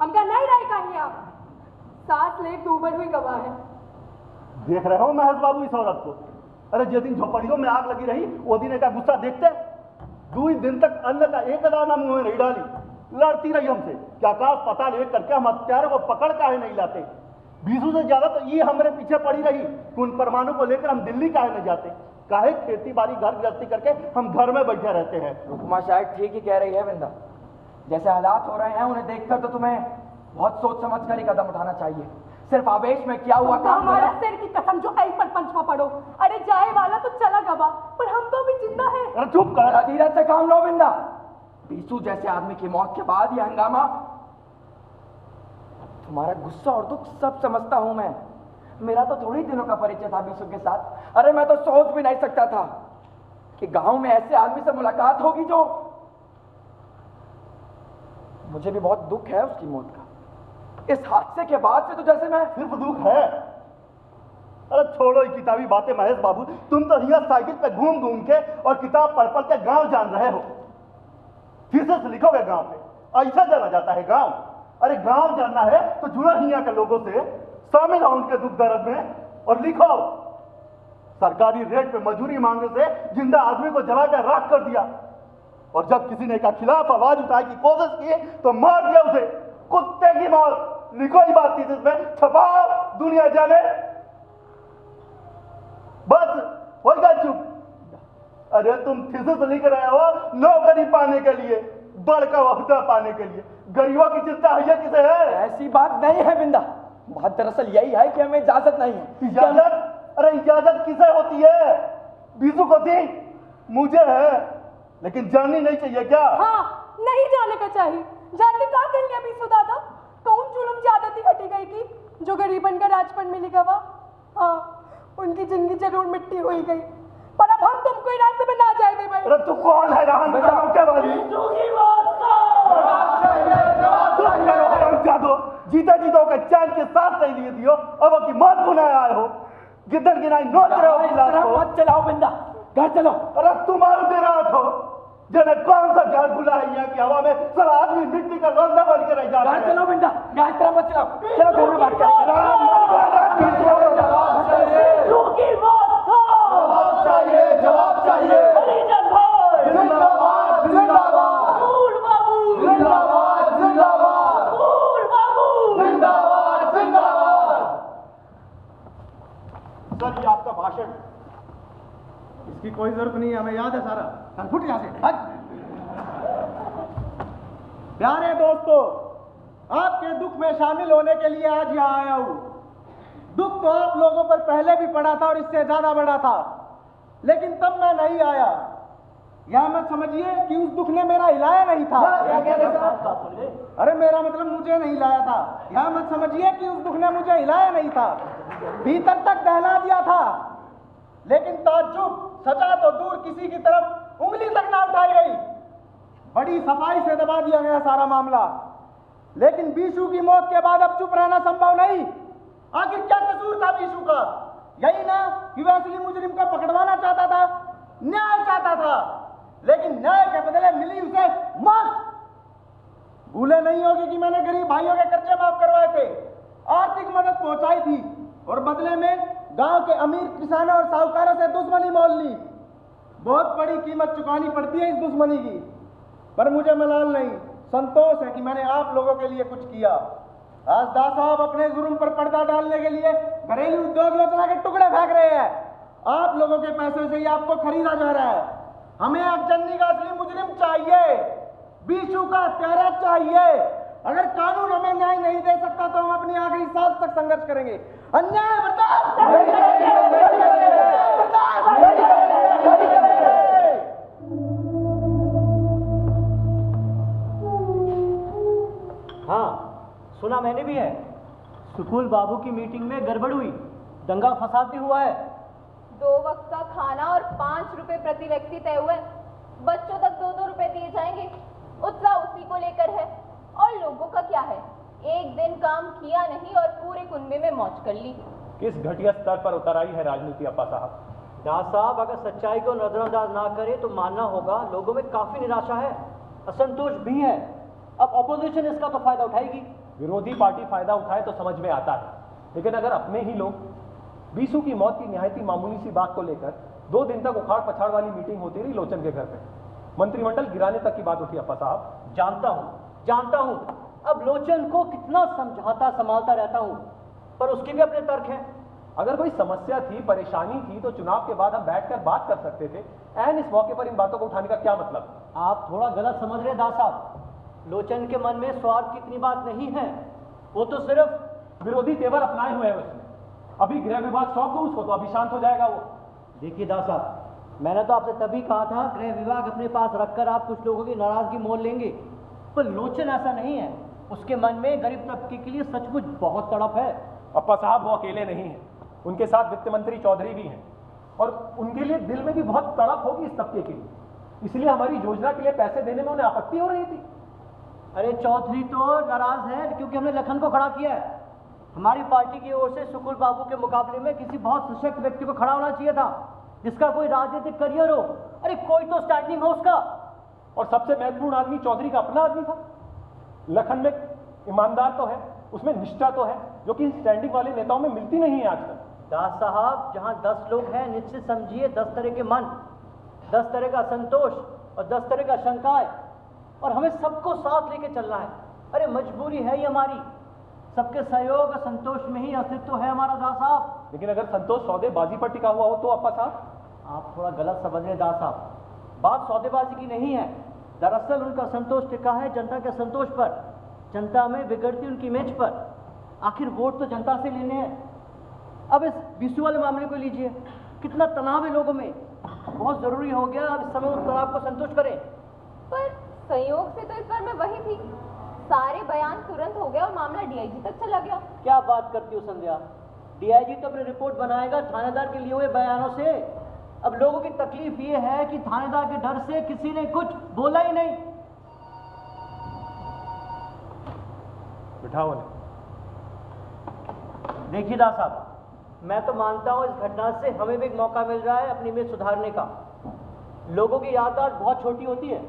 हमका नहीं रहे कहीं आप। 7 लेख दूबर हुई गवाह है। देख रहे हो महेश बाबू इस औरत को? अरे जिस दिन झोपड़ियों में आग लगी रही वो दिन का गुस्सा देखते। 2 दिन तक अन्न का एक दाना मुंह में नहीं डाली, लड़ती रही हमसे कि आकाश पताल एक करके हम हत्यारों को पकड़ काहे नहीं लाते। बिशु से ज्यादा तो ये हमारे पीछे पड़ी रही कि उन परमाणु को लेकर हम दिल्ली काहे नहीं जाते। काहे खेती बाड़ी घर गृहस्थी करके हम घर में बैठे रहते हैं। रुकमा शायद ठीक ही कह रही है बिंदा। जैसे हालात हो रहे हैं उन्हें देखकर तो तुम्हें बहुत सोच समझ कर ही कदम उठाना चाहिए। सिर्फ आवेश में क्या हुआ काम हमारा सिर की कसम जो आई पर पंचमा पड़ो। अरे जाए वाला तो चला गवा, पर हम तो अभी जिंदा है। अरे चुप कर। धीरज से काम लो बिंदा। बिशु जैसे आदमी की मौत के बाद यह हंगामा, तुम्हारा गुस्सा और दुख सब समझता हूं मैं, मेरा तो थोड़ी दिनों का परिचय था बीसू के साथ। अरे मैं तो सोच भी नहीं सकता था कि गांव में ऐसे आदमी से मुलाकात होगी जो, मुझे भी बहुत दुख है उसकी मौत का। इस हादसे के बाद से तो जैसे मैं, सिर्फ दुख है? अरे छोड़ो ये किताबी बातें महेश बाबू, तुम तो रिया साइकिल पे घूम घूम के और किताब पढ़ पढ़ के गांव जान रहे हो। फिर से लिखोगे गांव पे? ऐसा जाना जाता है गांव? अरे गांव जानना है तो जुड़ो हिया के लोगों से, शामिल हो उनके दुख दर्द में और लिखो। सरकारी रेट पे मजदूरी मांगने से जिंदा आदमी को जलाकर राख कर दिया, और जब किसी ने का खिलाफ आवाज उठाने की कोशिश की तो मार दिया उसे, कुत्ते की मौत। लिखो ये बात थी जिसमें छपाओ, दुनिया जाने। बस हो गया चुप। अरे तुम थीसिस लिख रहे हो नौकरी पाने के लिए, बड़का वहदा पाने के लिए। गरीबों की चिंता है किसे है? ऐसी बात नहीं है बिंदा। बात दरअसल यही है कि हमें इजाजत नहीं है। इजाजत? अरे इजाजत किसे होती है? बीजू को थी, मुझे है, लेकिन जाननी नहीं चाहिए क्या? हाँ, नहीं जाने का चाहिए। जान के क्या कर लिया बीसू दादा? कौन जुल्म की आदत ही हटी गई की जो गरीबन का राजपन मिली गवा। हाँ, उनकी जिंदगी जरूर मिट्टी हुई गई, पर अब हम तुमको ही रास्ते में ना जाए दे भाई। अरे तू कौन है रहन क्या वाली? जीता जीतो का चैन के साथ नहीं लिए दियो, अब की मौत बुलाए आए हो। गिद्दर गिनाई नोच रहे हो खिलाफ को। मत चलाओ बिंदा, घर चलो। अरे तुम्हारे दे रहा हो जने कौन सा जान बुला है यहाँ की हवा में? सब आदमी मिट्टी का रंधा बन के रह जाते हैं। घर चलो बिंदा, यहाँ इस तरह मत चलाओ। चलो घर में बात करेंगे। जवाब चाहिए, जवाब चाहिए। हरिजन भाई जिंदाबाद, जिंदाबाद। फूल बाबू जिंदाबाद, जिंदाबाद। फूल बाबू जिंदाबाद, जिंदाबाद। सर ये आपका भाषण। इसकी कोई जरूरत नहीं है, हमें याद है सारा। चल फुट यहाँ से, हट। प्यारे दोस्तों, आपके दुख में शामिल होने के लिए आज यहाँ आया हूँ। दुख तो आप लोगों पर पहले भी पड़ा था और इससे ज्यादा बड़ा था, लेकिन तब मैं नहीं आया। यह मत समझिए कि उस दुख ने मेरा हिलाया नहीं था। अरे मेरा मतलब मुझे नहीं हिलाया था। यह मत समझिए कि उस दुख ने मुझे हिलाया नहीं था, भीतर तक दहला दिया था। लेकिन ताज्जुब, सजा तो दूर, किसी की तरफ उंगली तक ना उठाई गई। बड़ी सफाई से दबा दिया गया सारा मामला। लेकिन बीशू की मौत के बाद अब चुप रहना संभव नहीं। आखिर क्या कसूर था बीशू का? यही ना कि वह असली मुजरिम को पकड़वाना चाहता था, न्याय चाहता था, लेकिन न्याय के बदले मिली उसे मौत। भूले नहीं होगी कि मैंने गरीब भाइयों के कर्जे माफ करवाए थे, आर्थिक मदद पहुंचाई थी, और बदले में गांव के अमीर किसानों और साहूकारों से दुश्मनी मोल ली। बहुत बड़ी कीमत चुकानी पड़ती है इस दुश्मनी की, पर मुझे मलाल नहीं, संतोष है कि मैंने आप लोगों के लिए कुछ किया। आज दास साहब अपने जुर्म पर पर्दा डालने के लिए घरेलू उद्योग योजना के टुकड़े फेंक रहे हैं। आप लोगों के पैसे से ही आपको खरीदा जा रहा है। हमें अगजनी का असली मुजरिम चाहिए, बीशू का हत्यारा चाहिए। अगर कानून हमें न्याय नहीं दे सकता तो हम अपनी आखिरी सांस तक संघर्ष करेंगे। अन्याय बर्दाश्त हाँ, सुना मैंने भी है। सुकूल बाबू की मीटिंग में गड़बड़ हुई, दंगा फसाद भी हुआ है। 2 वक्त का खाना और 5 रुपए प्रति व्यक्ति तय हुए। बच्चों तक 2-2 रुपए दिए जाएंगे। उत्साह उसी को लेकर है। और लोगों का क्या है, एक दिन काम किया नहीं और पूरे कुनबे में मौज कर ली। किस घटिया स्तर पर उतर आई है राजनीति अप्पा साहब। दास साहब, अगर सच्चाई को नजरअंदाज ना करे तो मानना होगा लोगों में काफी निराशा है, असंतोष भी है। अब ऑपोजिशन इसका तो फायदा उठाएगी। विरोधी पार्टी फायदा उठाए तो समझ में आता है, लेकिन अगर अपने ही लोग बीसू की मौत की निहायती मामूली सी बात को लेकर 2 दिन तक उखाड़ पछाड़ वाली मीटिंग होती रही लोचन के घर पे, मंत्रिमंडल गिराने तक की बात उठी अप्पा साहब। जानता हूं अब लोचन को कितना समझाता संभालता रहता हूं, पर उसके भी अपने तर्क हैं। अगर कोई समस्या थी, परेशानी थी, तो चुनाव के बाद हम बैठकर बात कर सकते थे। एन इस मौके पर इन बातों को उठाने का क्या मतलब? आप थोड़ा गलत समझ रहे दास साहब। लोचन के मन में स्वार्थ की इतनी बात नहीं है, वो तो सिर्फ विरोधी तेवर अपनाए हुए हैं उसने। अभी गृह विभाग सौंप दो उसको तो अभी शांत हो जाएगा वो। देखिए दास साहब, मैंने तो आपसे तभी कहा था गृह विभाग अपने पास रखकर आप कुछ लोगों की नाराजगी मोल लेंगे, पर लोचन ऐसा नहीं है। उसके मन में गरीब तबके के लिए सचमुच बहुत तड़प है। अप्पा साहब वो अकेले नहीं हैं, उनके साथ वित्त मंत्री चौधरी भी हैं और उनके लिए दिल में भी बहुत तड़प होगी इस तबके के लिए, इसलिए हमारी योजना के लिए पैसे देने में उन्हें आपत्ति हो रही थी। अरे चौधरी तो नाराज है क्योंकि हमने लखन को खड़ा किया है। हमारी पार्टी की ओर से सुकुल बाबू के मुकाबले में किसी बहुत सशक्त व्यक्ति को खड़ा होना चाहिए था, जिसका कोई राजनीतिक करियर हो। अरे कोई तो स्टैंडिंग हो उसका। और सबसे महत्वपूर्ण आदमी चौधरी का अपना आदमी था। लखन में ईमानदार तो है, उसमें निष्ठा तो है, जो कि स्टैंडिंग वाले नेताओं में मिलती नहीं है आजकल। दास साहब, जहां 10 लोग हैं, निश्चित समझिए 10 तरह के मन, 10 तरह का संतोष और 10 तरह का शंकाएं, और हमें सबको साथ लेके चलना है। अरे मजबूरी है ये हमारी, सबके सहयोग और संतोष में ही अस्तित्व है हमारा दास साहब। लेकिन अगर संतोष सौदेबाजी पर टिका हुआ हो तो अप्पा साहब? आप थोड़ा गलत समझ रहे दास साहब, बात सौदेबाजी की नहीं है। दरअसल उनका संतोष टिका है जनता के संतोष पर, जनता में बिगड़ती उनकी इमेज पर। आखिर वोट तो जनता से लेने हैं। अब इस बीसू वाले मामले को लीजिए, कितना तनाव है लोगों में, बहुत जरूरी हो गया अब इस समय उस तनाव को संतुष्ट करें। पर संयोग से तो इस बार मैं वही थी, सारे बयान तुरंत हो गया और मामला डीआईजी तक चला गया। क्या बात करती हो संध्या, डीआईजी तो अपनी रिपोर्ट बनाएगा थानेदार के लिए हुए बयानों से। अब लोगों की तकलीफ ये है कि थानेदार के डर से किसी ने कुछ बोला ही नहीं। बिठाओ। देखिए दास साहब, मैं तो मानता हूं इस घटना से हमें भी एक मौका मिल रहा है अपनी इमेज सुधारने का। लोगों की याददाश्त बहुत छोटी होती है,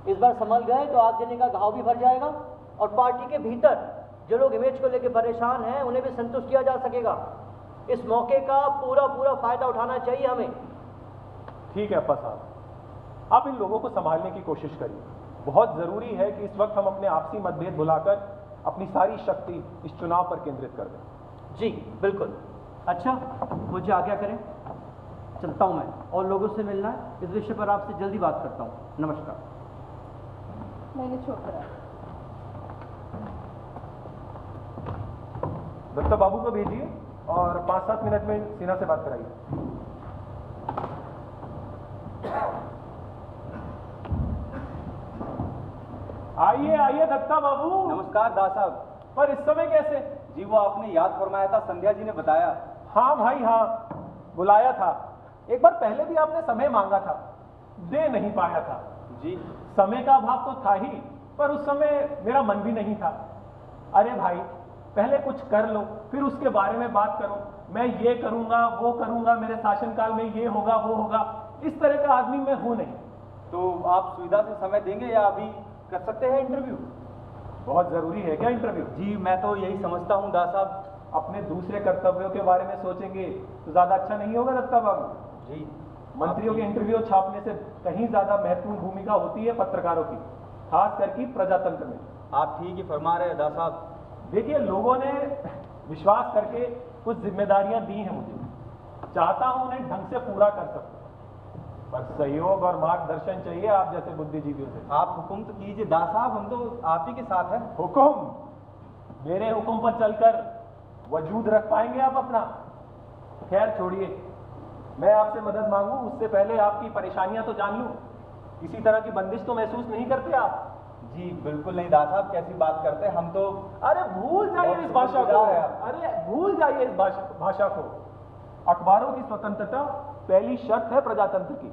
इस बार संभल गए तो आगजनी का घाव भी भर जाएगा और पार्टी के भीतर जो लोग इमेज को लेकर परेशान हैं उन्हें भी संतुष्ट किया जा सकेगा। इस मौके का पूरा फायदा उठाना चाहिए हमें। ठीक है अप्पा साहब, आप इन लोगों को संभालने की कोशिश करिए। बहुत जरूरी है कि इस वक्त हम अपने आपसी मतभेद भुलाकर अपनी सारी शक्ति इस चुनाव पर केंद्रित कर दें। जी बिल्कुल। अच्छा, मुझे आज्ञा करें, चलता हूं मैं, और लोगों से मिलना है, इस विषय पर आपसे जल्दी बात करता हूं। नमस्कार। मैंने छोड़ कर दत्ता बाबू को भेजिए और 5-7 मिनट में सिन्हा से बात कराइए। आइए आइए दत्ता बाबू। नमस्कार दास साहब। पर इस समय कैसे? जी वो आपने याद फरमाया था, संध्या जी ने बताया। हाँ भाई हाँ, बुलाया था। एक बार पहले भी आपने समय मांगा था, दे नहीं पाया था। जी समय का अभाव तो था ही, पर उस समय मेरा मन भी नहीं था। अरे भाई, पहले कुछ कर लो, फिर उसके बारे में बात करो। मैं ये करूंगा, वो करूंगा, मेरे शासनकाल में ये होगा, वो होगा। इस तरह का आदमी मैं हूं नहीं। तो आप सुविधा से समय देंगे या अभी कर सकते हैं इंटरव्यू? बहुत जरूरी है क्या इंटरव्यू? जी मैं तो यही समझता हूँ दास साहब। अपने दूसरे कर्तव्यों के बारे में सोचेंगे तो ज्यादा अच्छा नहीं होगा दत्ता बाबू? जी। मंत्रियों के इंटरव्यू छापने से कहीं ज्यादा महत्वपूर्ण भूमिका होती है पत्रकारों की, खास करके प्रजातंत्र में। आप ठीक ही फरमा रहे हैं दास साहब। देखिए, लोगों ने विश्वास करके कुछ जिम्मेदारियां दी हैं मुझे, चाहता हूं उन्हें ढंग से पूरा कर सकूं, पर सहयोग और मार्गदर्शन चाहिए आप जैसे बुद्धिजीवियों से। आप हुक्म तो कीजिए दास साहब, हम तो आप ही के साथ हैं। हुक्म? मेरे हुक्म पर चलकर वजूद रख पाएंगे आप अपना? खैर छोड़िए, मैं आपसे मदद मांगू उससे पहले आपकी परेशानियां तो जान लूं। किसी तरह की बंदिश तो महसूस नहीं करते आप? जी बिल्कुल नहीं दास साहब, कैसी बात करते हैं हम तो। अरे भूल जाइए इस भाषा को, अरे भूल जाइए इस भाषा को। अखबारों की स्वतंत्रता पहली शर्त है प्रजातंत्र की।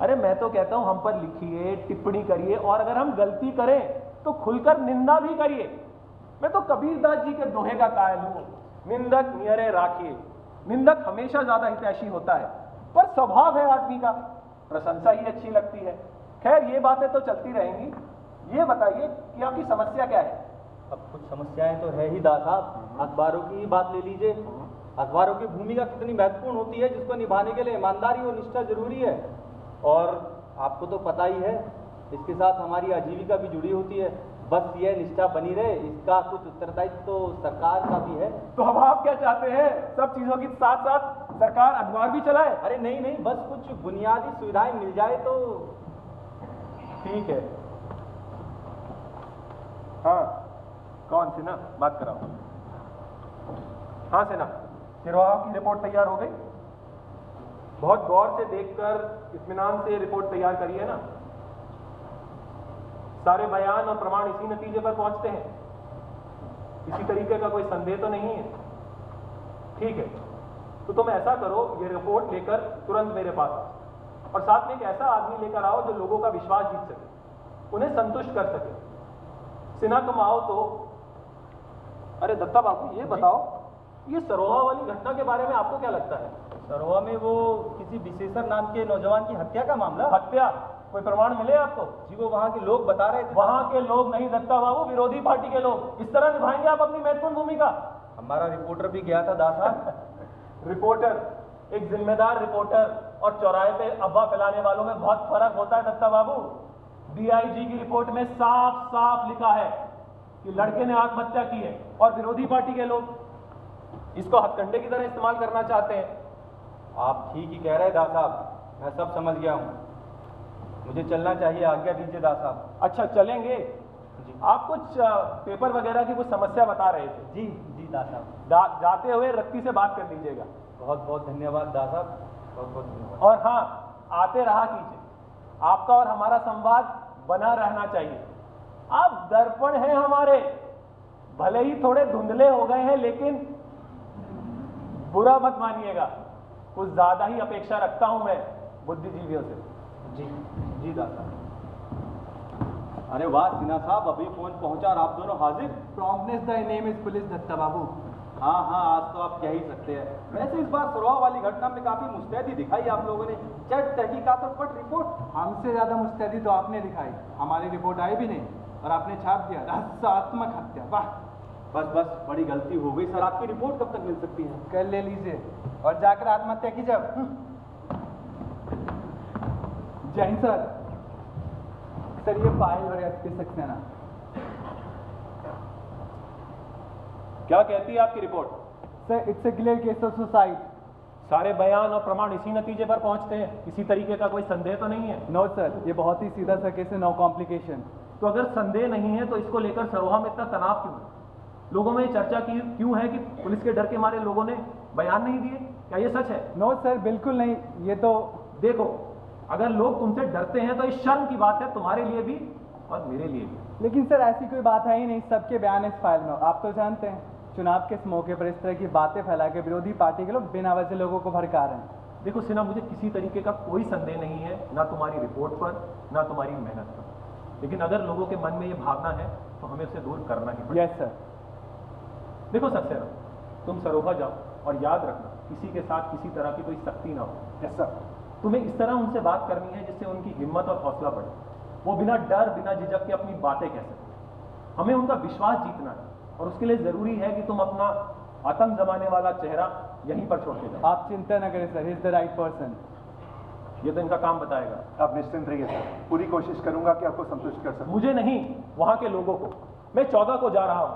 अरे मैं तो कहता हूं हम पर लिखिए, टिप्पणी करिए, और अगर हम गलती करें तो खुलकर निंदा भी करिए। मैं तो कबीरदास जी के दोहे का कायल हूं, निंदक नियरे राखिए। निंदक हमेशा ज्यादा हितैषी होता है, पर स्वभाव है आदमी का, प्रशंसा ही अच्छी लगती है। खैर ये बातें तो चलती रहेंगी। ये बताइए कि आपकी समस्या क्या है? अब कुछ समस्याएं तो है ही दास साहब। अखबारों की ही बात ले लीजिए। अखबारों की भूमिका कितनी महत्वपूर्ण होती है, जिसको निभाने के लिए ईमानदारी और निष्ठा जरूरी है। और आपको तो पता ही है, इसके साथ हमारी आजीविका भी जुड़ी होती है। बस ये निष्ठा बनी रहे, इसका कुछ उत्तरदायित्व तो सरकार का भी है। तो अब आप क्या चाहते हैं? सब चीजों के साथ साथ सरकार अखबार भी चलाए? अरे नहीं नहीं, बस कुछ बुनियादी सुविधाएं मिल जाए तो ठीक है। हाँ कौन सिन्हा, बात कराओ। हाँ सिन्हा, निर्वाह की रिपोर्ट तैयार हो गई? बहुत गौर से देखकर इत्मीनान से रिपोर्ट तैयार करी है ना? सारे बयान और प्रमाण इसी नतीजे पर पहुंचते हैं? इसी तरीके का कोई संदेह तो नहीं है? ठीक है, तो तुम ऐसा करो, ये रिपोर्ट लेकर तुरंत मेरे पास आओ और साथ में एक ऐसा आदमी लेकर आओ जो लोगों का विश्वास जीत सके, उन्हें संतुष्ट कर सके। सिन्हा तुम आओ तो। अरे दत्ता बाबू, ये बताओ, ये सरोहा वाली घटना के बारे में आपको क्या लगता है? सरोहा में वो किसी विशेषर नाम के नौजवान की हत्या का मामला? हत्या? कोई प्रमाण मिले आपको? जी, वो वहाँ के लोग बता रहे थे। वहाँ के लोग नहीं दत्ता बाबू, विरोधी पार्टी के लोग। इस तरह निभाएंगे आप अपनी महत्वपूर्ण भूमिका? हमारा रिपोर्टर भी गया था दास साहब। रिपोर्टर, एक जिम्मेदार रिपोर्टर और चौराहे पे अफवाह फैलाने वालों में बहुत फर्क होता है दत्ता बाबू। डीआईजी की रिपोर्ट में साफ साफ लिखा है कि लड़के ने आत्महत्या की है और विरोधी पार्टी के लोग इसको हथकंडे की तरह इस्तेमाल करना चाहते हैं। आप ठीक ही कह रहे हैं दास साहब, मैं सब समझ गया हूँ। मुझे चलना चाहिए, आज्ञा दीजिए दास साहब। अच्छा, चलेंगे? आप कुछ पेपर वगैरह की कुछ समस्या बता रहे थे। जी जी दास साहब। जाते हुए रत्ती से बात कर लीजिएगा। बहुत बहुत धन्यवाद दास साहब, बहुत बहुत धन्यवाद। और हाँ, आते रहा कीजिए, आपका और हमारा संवाद बना रहना चाहिए। आप दर्पण हैं हमारे, भले ही थोड़े धुंधले हो गए हैं, लेकिन बुरा मत मानिएगा, कुछ ज्यादा ही अपेक्षा रखता हूं मैं बुद्धिजीवियों से। जी जी दास साहब। अरे वाह सिन्हा साहब, अभी फोन पहुंचा और आप दोनों हाजिर। Promptness the name is police Datta Babu. हाँ हाँ, आज तो आप कह ही सकते हैं। वैसे इस बार सरोहा वाली घटना में काफी मुस्तैदी दिखाई आप लोगों ने। चट तहकीकात और पट रिपोर्ट। हमसे ज्यादा मुस्तैदी तो आपने दिखाई। हमारी रिपोर्ट आई भी नहीं और आपने छाप दिया रहस्यात्मक हत्या। वाह, बस बस, बड़ी गलती हो गई सर। आपकी रिपोर्ट कब तक मिल सकती है? कल ले लीजिए और जाकर आत्महत्या की जब। जय हिंद सर। सर ये फाइल और एसपी सक्सेना। क्या कहती है आपकी report? Sir it's a clear case of suicide. सारे बयान और प्रमाण इसी नतीजे पर पहुंचते हैं, किसी तरीके का कोई संदेह तो नहीं है? नो सर, ये बहुत ही सीधा सा केस है, नो कॉम्प्लिकेशन। तो अगर संदेह नहीं है तो इसको लेकर सरोहा में इतना तनाव क्यों है? लोगों में ये चर्चा की क्यों है कि पुलिस के डर के मारे लोगों ने बयान नहीं दिए? क्या ये सच है? नो सर, बिल्कुल नहीं। ये तो देखो, अगर लोग तुमसे डरते हैं तो ये शर्म की बात है, तुम्हारे लिए भी और मेरे लिए भी। लेकिन सर ऐसी कोई बात है ही नहीं, सबके बयान इस फाइल में। आप तो जानते हैं चुनाव के इस मौके पर इस तरह की बातें फैला के विरोधी पार्टी के लोग बिना वजह लोगों को भड़का रहे हैं। देखो सिन्हा, मुझे किसी तरीके का कोई संदेह नहीं है, ना तुम्हारी रिपोर्ट पर ना तुम्हारी मेहनत पर। लेकिन अगर लोगों के मन में ये भावना है तो हमें उसे दूर करना ही पड़ेगा। Yes sir. देखो सक्सेना, तुम सरोहा जाओ और याद रखना, किसी के साथ किसी तरह की कोई सख्ती ना हो। Yes sir. तुम्हें इस तरह उनसे बात करनी है जिससे उनकी हिम्मत और हौसला बढ़े, वो बिना डर बिना झिझक के अपनी बातें कह सकें। हमें उनका विश्वास जीतना है और उसके लिए जरूरी है कि तुम अपना आतंक जमाने वाला चेहरा यहीं पर छोड़ के जाओ। आप चिंता न करें sir, he is the right person. ये तो इनका काम बताएगा। आप निश्चिंत रहिए सर, पूरी कोशिश करूंगा कि आपको संतुष्ट कर सकूं। मुझे नहीं, वहां के लोगों को। मैं 14 को जा रहा हूं,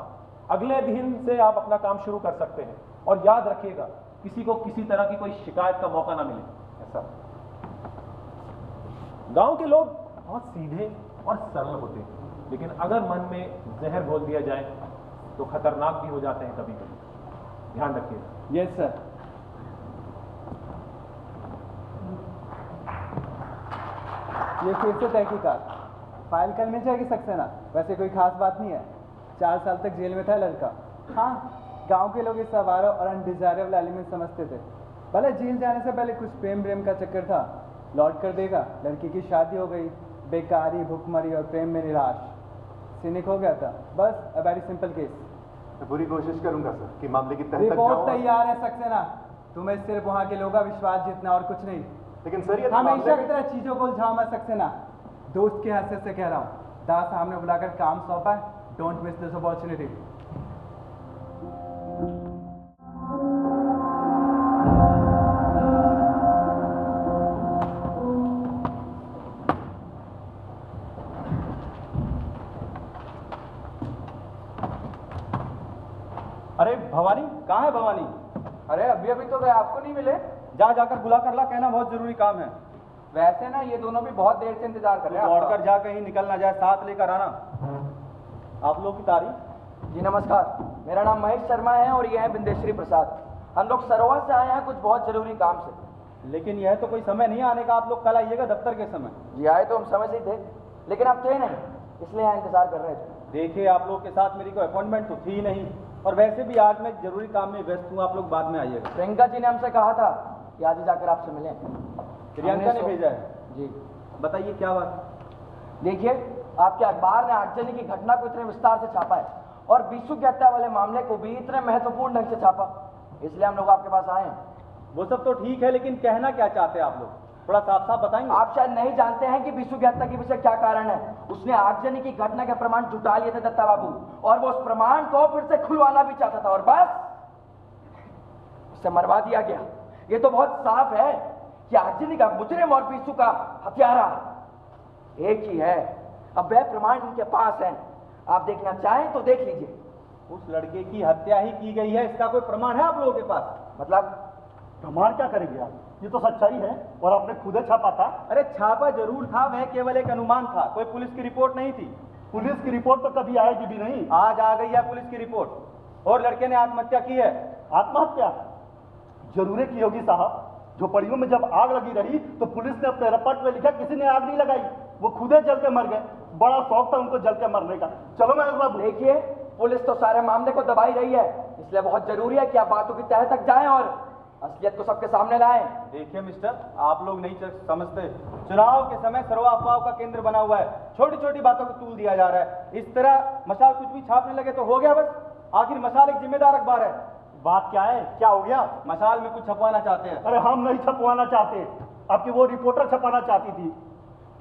अगले दिन से आप अपना काम शुरू कर सकते हैं। और याद रखिएगा, किसी को किसी तरह की कोई शिकायत का मौका ना मिले। ऐसा गांव के लोग बहुत सीधे और सरल होते हैं, लेकिन अगर मन में जहर घोल दिया जाए तो खतरनाक भी हो जाते हैं कभी कभी। ध्यान रखिएगा। Yes sir. ये फिर से तहकीकात। फाइल कल मिल जाएगी सक्सेना। वैसे कोई खास बात नहीं है, 4 साल तक जेल में था लड़का। हाँ, गांव के लोग इस आवारा और अनडिजायरेबल एलिमेंट समझते थे। भले जेल जाने से पहले कुछ प्रेम का चक्कर था, लौट कर देगा, लड़की की शादी हो गई, बेकारी, भूखमरी और प्रेम में निराश, सिनिक हो गया था। बस अ वेरी सिंपल केस। मैं पूरी कोशिश करूंगा सर कि मामले की तह तक रिपोर्ट जाऊं। तैयार है सक्सेना। तुम्हें सिर्फ वहां के लोगों का विश्वास जीतना और कुछ नहीं। लेकिन सर ये हमेशा की तरह चीजों को उलझाओ मत सक्सेना। दोस्त की हैसियत से कह रहा हूँ, दास सामने बुलाकर काम सौंपा है, डोंट मिस दिस अपॉर्चुनिटी। अरे भवानी, कहाँ है भवानी? अरे अभी अभी तो गए, आपको नहीं मिले? जा जाकर बुला कर ला, कहना बहुत जरूरी काम है। वैसे ना ये दोनों भी बहुत देर से इंतजार कर रहे हैं। दौड़कर जा, कहीं निकल ना जाए, साथ लेकर आना। आप लोग की तारीफ? जी नमस्कार, मेरा नाम महेश शर्मा है और ये है बिंदेश्वरी प्रसाद। हम लोग सरोवर से आए हैं कुछ बहुत जरूरी काम से। लेकिन यह तो कोई समय नहीं आने का, आप लोग कल आइएगा दफ्तर के समय। जी आए तो हम समय से ही थे, लेकिन आप थे नहीं, इसलिए यहाँ इंतजार कर रहे थे। देखिए, आप लोग के साथ मेरी कोई अपॉइंटमेंट तो थी नहीं, और वैसे भी आज मैं जरूरी काम में व्यस्त हूँ, आप लोग बाद में आइएगा। प्रियंका जी ने हमसे कहा था कि आज ही जाकर आपसे मिलें। प्रियंका ने भेजा है? जी। बताइए क्या बात? देखिए, आपके अखबार ने आगजनी की घटना को इतने विस्तार से छापा है और बीसू की हत्या वाले मामले को भी इतने महत्वपूर्ण ढंग से छापा, इसलिए हम लोग आपके पास आए हैं। वो सब तो ठीक है, लेकिन कहना क्या चाहते हैं आप लोग, थोड़ा साफ साफ बताएंगे? आप शायद नहीं जानते हैं कि बीसू की हत्या के पीछे क्या कारण है। उसने आगजनी की घटना के प्रमाण जुटा लिए थे दत्ता बाबू, और वो उस प्रमाण को फिर से खुलवाना भी चाहता था, और बस उसे मरवा दिया गया। ये तो बहुत साफ है कि आगजनी का मुजरिम और बीसू का हत्यारा एक ही है। अब वह प्रमाण उनके पास है, आप देखना चाहें तो देख लीजिए। उस लड़के की हत्या ही की गई है, इसका कोई प्रमाण है आप लोगों के पास? मतलब प्रमाण क्या करेंगे आप? ये तो सच्चाई है और आपने खुद छापा था। अरे छापा जरूर था, वह केवल एक अनुमान था, कोई पुलिस की रिपोर्ट नहीं थी। पुलिस की रिपोर्ट तो कभी आएगी भी नहीं। आज आ गई है पुलिस की रिपोर्ट, और लड़के ने आत्महत्या की है। आत्महत्या जरूर की होगी साहब। झोपड़ियों में जब आग लगी रही तो पुलिस ने अपने रिपोर्ट में लिखा किसी ने आग नहीं लगाई, वो खुदे जल के मर गए। बड़ा शौक था उनको जल के मरने का। चलो महेश बाबू। देखिए, पुलिस तो सारे मामले को दबा ही रही है, इसलिए बहुत जरूरी है कि आप बातों की तह तक जाएं और असलियत को सबके सामने लाएं। देखिए मिस्टर, आप लोग नहीं समझते, चुनाव के समय सर्वा अफवाह का केंद्र बना हुआ है, छोटी छोटी बातों को तूल दिया जा रहा है। इस तरह मशाल कुछ भी छापने लगे तो हो गया बस। आखिर मशाल एक जिम्मेदार अखबार है। बात क्या है? क्या हो गया? मशाल में कुछ छपवाना चाहते हैं। अरे हम नहीं छपवाना चाहते, आपकी वो रिपोर्टर छपाना चाहती थी।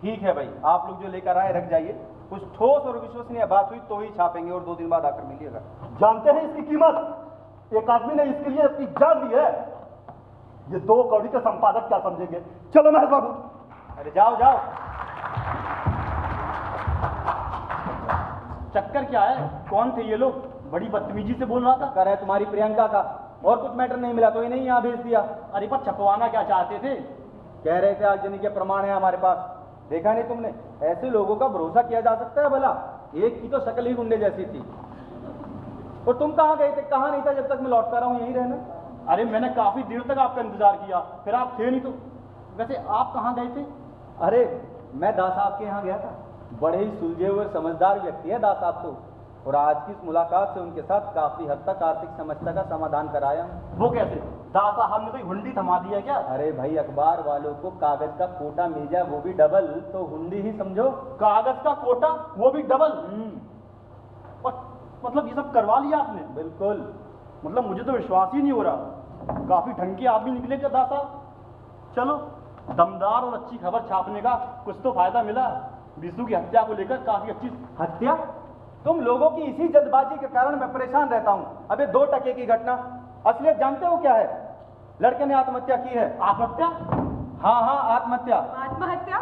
ठीक है भाई, आप लोग जो लेकर आए रख जाइए, कुछ ठोस और विश्वसनीय बात हुई तो ही छापेंगे, और 2 दिन बाद आकर मिलिएगा। जानते हैं इसकी कीमत? एक आदमी ने इसके लिए अपनी जान दी है। ये 2 कौड़ी के संपादक क्या समझेंगे? चलो महेश बाबू। अरे जाओ जाओ। चक्कर क्या है? कौन थे ये लोग? बड़ी बदतमीजी से बोल रहा था। कर है तुम्हारी प्रियंका का, और कुछ मैटर नहीं मिला तो इन्हें यहाँ भेज दिया। अरे पर छपवाना क्या चाहते थे? कह रहे थे आगजनी के प्रमाण है हमारे पास। देखा नहीं तुमने? ऐसे लोगों का भरोसा किया जा सकता है भला? एक की तो शक्ल ही गुंडे जैसी थी। और तुम कहाँ गए थे? कहाँ नहीं था जब तक मैं लौट कर रहा हूँ? यहीं रहना। अरे मैंने काफी देर तक आपका इंतजार किया, फिर आप थे नहीं तो। वैसे आप कहाँ गए थे? अरे मैं दास साहब के यहाँ गया था। बड़े ही सुलझे हुए समझदार व्यक्ति है दास साहब तो, और आज की इस मुलाकात से उनके साथ काफी हद तक आर्थिक समस्या का समाधान कराया हूँ। वो कैसे? दास साहब ने कोई हुंडी थमा दी है क्या? अरे भाई, अखबार वालों को कागज का कोटा मिल जाए, वो भी डबल, तो हुंडी ही समझो। कागज का कोटा, वो भी डबल? और मतलब ये सब करवा लिया आपने? बिल्कुल। मतलब मुझे तो विश्वास ही नहीं हो रहा। काफी ढंग के आदमी निकले क्या दास साहब? चलो, दमदार और अच्छी खबर छापने का कुछ तो फायदा मिला। बीसू की हत्या को लेकर काफी अच्छी। हत्या? तुम लोगों की इसी जल्दबाजी के कारण मैं परेशान रहता हूँ। अबे 2 टके की घटना, असलियत जानते हो क्या है? लड़के ने आत्महत्या की है। आत्महत्या? हाँ हाँ, आत्महत्या। आत्महत्या?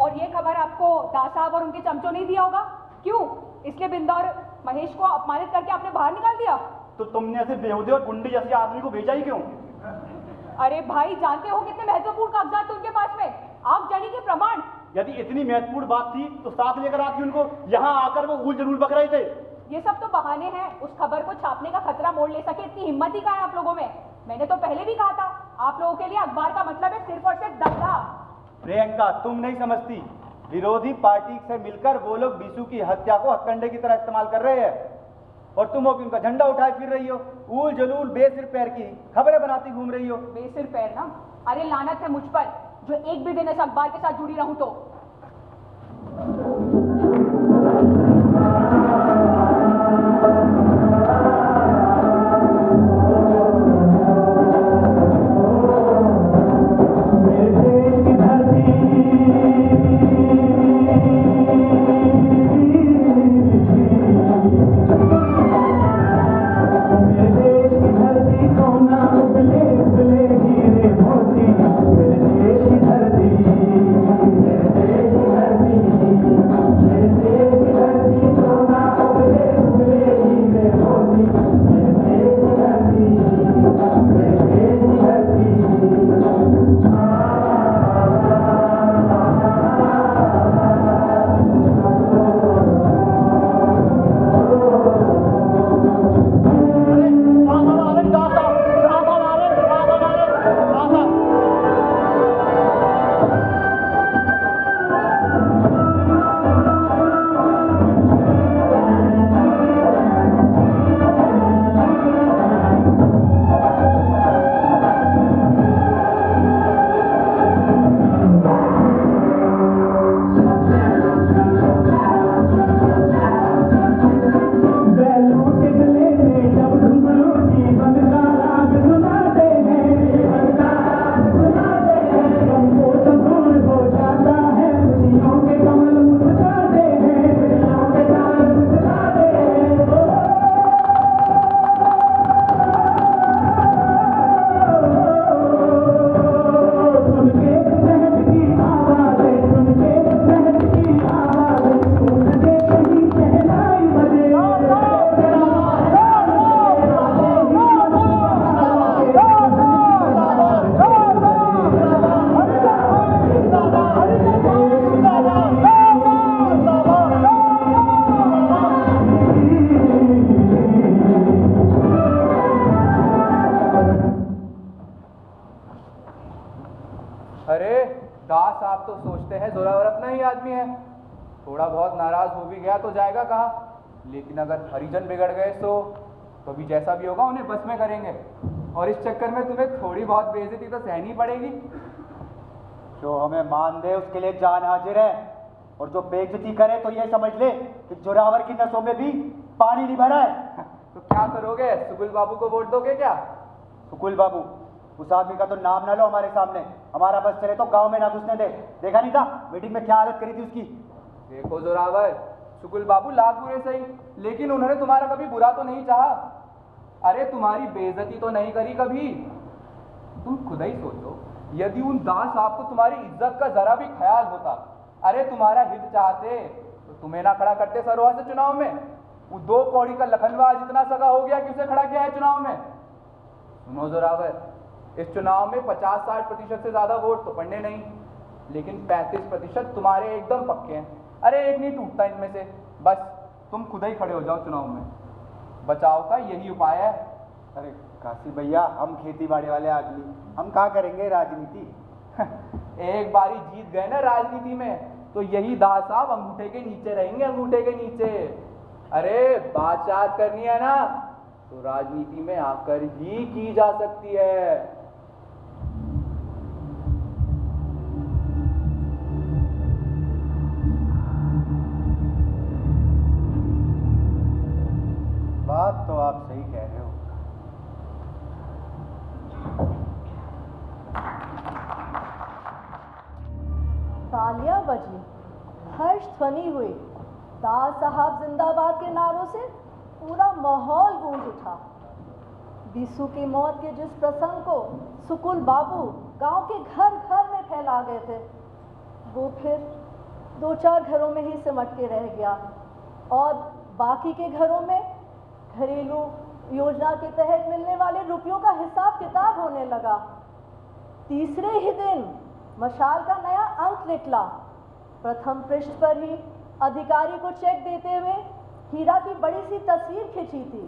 और ये खबर आपको दास साहब और उनके चमचों नहीं दिया होगा? क्यों? इसलिए बिंदा और महेश को अपमानित करके आपने बाहर निकाल दिया? तो तुमने ऐसे बेहुदे और गुंडे जैसे आदमी को भेजा ही क्यों? अरे भाई, जानते हो कितने महत्वपूर्ण कागजात थे उनके पास में? आगजनी के प्रमाण। यदि इतनी महत्वपूर्ण बात थी तो साथ लेकर आती उनको, यहाँ आकर वो उल जलूल बक रहे थे। ये सब तो बहाने हैं। उस खबर को छापने का खतरा मोड़ ले सके इतनी हिम्मत ही कहाँ है आप लोगों में? मैंने तो पहले भी कहा था, आप लोगों के लिए अखबार का मतलब है सिर्फ और सिर्फ दंगा। प्रियंका, तुम नहीं समझती। विरोधी पार्टी से मिलकर वो लोग बीसू की हत्या को हथकंडे की तरह इस्तेमाल कर रहे हैं, और तुम हो कि उनका झंडा उठाए फिर रही हो। ऊल जलूल बेसिर पैर की खबरें बनाती घूम रही हो। बेसिर पैर ना? अरे लानत है मुझ पर, जो एक भी दिन इस अखबार के साथ जुड़ी रहूं तो। मेरे देश की धरती है। थोड़ा बहुत नाराज हो भी गया तो जाएगा कहाँ, लेकिन अगर हरिजन बिगड़ गए तो भी जैसा भी होगा उन्हें बस में करेंगे, और इस चक्कर में तुम्हें थोड़ी बहुत बेइज्जती तो सहनी पड़ेगी। जो हमें मान दे उसके लिए जान हाजिर है, और जो बेइज्जती करे तो ये समझ ले कि जोरावर की नसों में भी पानी नहीं भरा है। तो क्या करोगे, सुकुल बाबू को वोट दोगे क्या? सुकुल बाबू, उस आदमी का तो नाम ना लो हमारे सामने, हमारा बस चले तो गांव में ना घुसने दे। देखा नहीं था मीटिंग में क्या हालत करी थी उसकी? देखो जोरावर, सुकुल बाबू लाख बुरे सही, लेकिन उन्होंने तुम्हारा कभी बुरा तो नहीं चाहा। अरे तुम्हारी बेइज्जती तो नहीं करी कभी। तुम खुद ही सोचो, यदि उन दास साहब को तुम्हारी इज्जत का जरा भी ख्याल होता, अरे तुम्हारा हित चाहते तो तुम्हें ना खड़ा करते सरोहा से चुनाव में। वो 2 कौड़ी का लखनवा इतना सगा हो गया कि उसे खड़ा किया है चुनाव में। सुनो जोरावर, इस चुनाव में 50-60% से ज्यादा वोट तो पड़ने नहीं, लेकिन 35% तुम्हारे एकदम पक्के हैं। अरे एक नहीं टूटता इनमें से, बस तुम खुद ही खड़े हो जाओ चुनाव में। बचाव का यही उपाय है। अरे काशी भैया, हम खेती बाड़ी वाले आदमी, हम कहाँ करेंगे राजनीति। एक बारी जीत गए ना राजनीति में तो यही दास साहब अंगूठे के नीचे रहेंगे, अंगूठे के नीचे। अरे बात करनी है ना तो राजनीति में आकर ही की जा सकती है। बात तो आप सही कह रहे हो। तालियां बजी, हर्ष ध्वनि हुई, दास साहब जिंदाबाद के नारों से पूरा माहौल गूंज उठा। बीसू की मौत के जिस प्रसंग को सुकुल बाबू गांव के घर घर में फैला गए थे, वो फिर 2-4 घरों में ही सिमट के रह गया, और बाकी के घरों में घरेलू योजना के तहत मिलने वाले रुपयों का हिसाब किताब होने लगा। तीसरे ही दिन मशाल का नया अंक निकला। प्रथम पृष्ठ पर ही अधिकारी को चेक देते हुए हीरा की बड़ी सी तस्वीर खींची थी।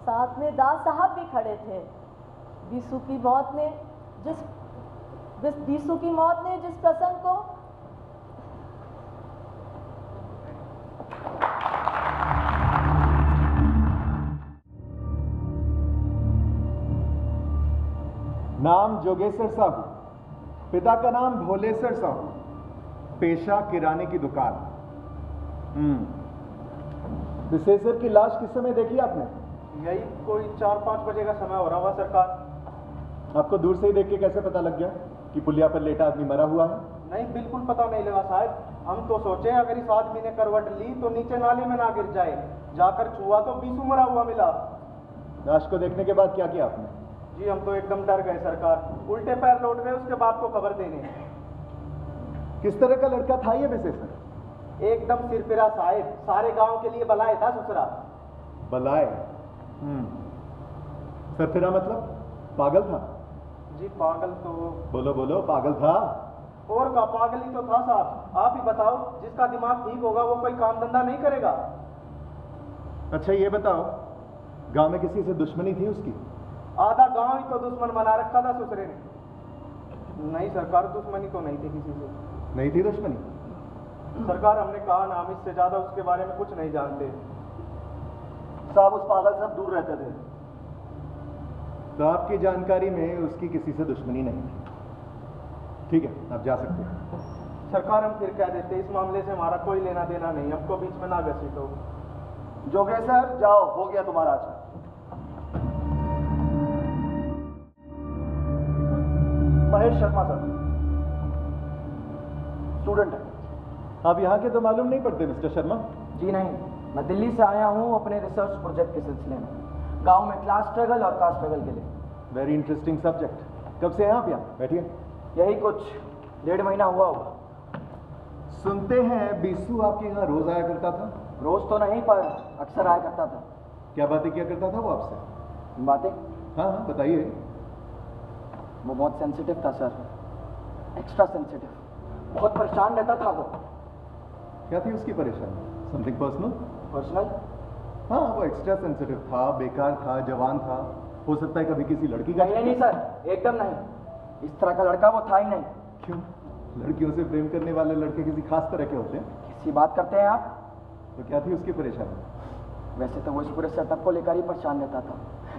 साथ में दास साहब भी खड़े थे। बीसू की मौत ने जिस प्रसंग को नाम जोगेश्वर साहू, पिता का नाम भोलेश्वर साहू, पेशा किराने की दुकान। विशेषर की लाश किस समय देखी आपने? यही कोई 4-5 बजे का समय हो रहा हुआ सरकार। आपको दूर से ही देख के कैसे पता लग गया कि पुलिया पर लेटा आदमी मरा हुआ है? नहीं, बिल्कुल पता नहीं लगा साहब। हम तो सोचे अगर इस आदमी ने करवट ली तो नीचे नाले में ना गिर जाए। जाकर छुआ तो बीसू मरा हुआ मिला। लाश को देखने के बाद क्या किया आपने? जी हम तो एकदम डर गए सरकार। उल्टे पैर लौट गए उसके बाप को खबर देने। किस तरह का लड़का था ये विशेषर? एकदम सिरफिरा साहिब, सारे गांव के लिए बलाए था ससुरा। बलाए? सरफिरा मतलब पागल था? जी पागल तो बोलो बोलो, पागल था? और का पागल ही तो था साहब। आप ही बताओ, जिसका दिमाग ठीक होगा वो कोई काम धंधा नहीं करेगा। अच्छा ये बताओ, गांव में किसी से दुश्मनी थी उसकी? आधा गांव ही तो दुश्मन बना रखा था ससुरे ने। नहीं सरकार, दुश्मनी तो नहीं थी किसी से। नहीं थी दुश्मनी? सरकार हमने कहा ना, हम इससे ज्यादा उसके बारे में कुछ नहीं जानते। साहब उस पागल से हम दूर रहते थे। तो आपकी जानकारी में उसकी किसी से दुश्मनी नहीं थी। ठीक है, आप जा सकते हैं। सरकार हम फिर कह देते, इस मामले से हमारा कोई लेना देना नहीं, हमको बीच में ना घसीटो। जोगेश्वर जाओ, हो गया तुम्हारा अच्छा। महेश शर्मा सर, स्टूडेंट है। आप यहाँ के तो मालूम नहीं पड़ते मिस्टर शर्मा? जी नहीं, मैं दिल्ली से आया हूँ अपने रिसर्च प्रोजेक्ट के सिलसिले में, गांव में क्लास स्ट्रगल और कास्ट स्ट्रगल के लिए। Very interesting subject. कब से हैं आप यहाँ? बैठिए। यही कुछ 1.5 महीना हुआ होगा। सुनते हैं बीसू आपके यहाँ रोज आया करता था? रोज तो नहीं, पर अक्सर आया करता था। क्या बातें किया करता था वो आपसे? बातें? हाँ बताइए। वो बहुत सेंसिटिव था सर, एक्स्ट्रा सेंसिटिव। बहुत परेशान रहता था वो। क्या थी उसकी परेशानी? Something personal? पर्सनल? हाँ, वो एक्स्ट्रा सेंसिटिव था, बेकार था, जवान था। हो सकता है कभी किसी लड़की का? नहीं सर, एकदम नहीं। इस तरह का लड़का वो था ही नहीं। क्यों? लड़कियों से प्रेम करने वाले लड़के किसी खास तरह के होते हैं? किसी बात करते हैं आप? तो क्या थी उसकी परेशानी? वैसे तो वो इस पूरे सेटअप को लेकर ही परेशान रहता था,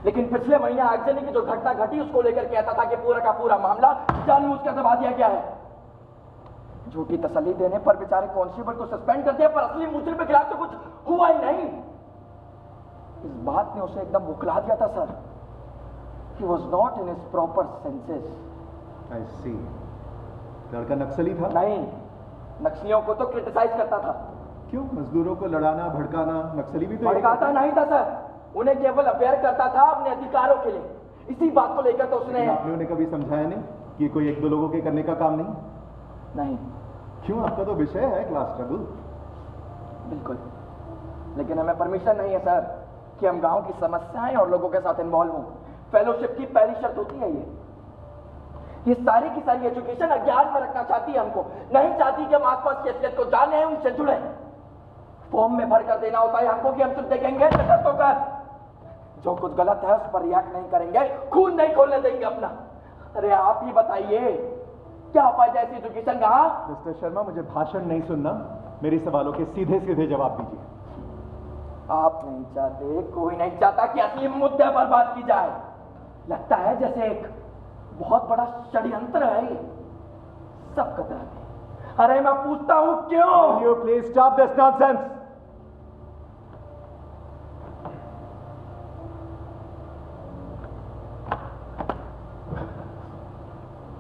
लेकिन पिछले महीने आगजनी की जो घटना घटी उसको लेकर कहता था कि पूरा का पूरा मामला जानबूझकर दबा दिया गया है। झूठी तसल्ली देने पर बेचारे कांस्टेबल को सस्पेंड कर दिया, पर असली मुजरिम के खिलाफ तो कुछ हुआ ही नहीं। इस बात ने उसे एकदम बुखला दिया था sir. He was not in his proper senses. I see. लड़का नक्सली था? नहीं, नक्सलियों को तो क्रिटिसाइज करता था। क्यों? मजदूरों को लड़ाना भड़काना नक्सली भी तो भड़काता नहीं था सर, उन्हें केवल अवेयर करता था अपने अधिकारों के लिए। इसी बात को लेकर तो उसने आपने उन्हें कभी समझाया नहीं कि कोई एक दो लोगों के करने का काम नहीं? नहीं। क्यों? आपका तो विषय है क्लास ट्रबल। बिल्कुल, लेकिन हमें परमिशन नहीं है सर कि हम गांव की समस्याएं और लोगों के साथ इन्वॉल्व हों। फेलोशिप की पहली शर्त होती है ये सारी की सारी एजुकेशन अज्ञान में रखना चाहती है हमको, नहीं चाहती कि हम आसपास की असलियत को जाने उनसे जुड़े। फॉर्म में भर कर देना होता है हमको कि हम सिर्फ देखेंगे तटस्थ होकर, जो कुछ गलत है उस पर रिएक्ट नहीं करेंगे, खून नहीं खोलने देंगे अपना। अरे आप ही बताइए क्या फायदा ऐसी एजुकेशन का? मिस्टर शर्मा, मुझे भाषण नहीं सुनना, मेरे सवालों के सीधे सीधे जवाब दीजिए। आप नहीं चाहते, कोई नहीं चाहता कि असली मुद्दे पर बात की जाए। लगता है जैसे एक बहुत बड़ा षड्यंत्र है ये, सब कतरा है। अरे मैं पूछता हूं क्यों? You please stop this nonsense.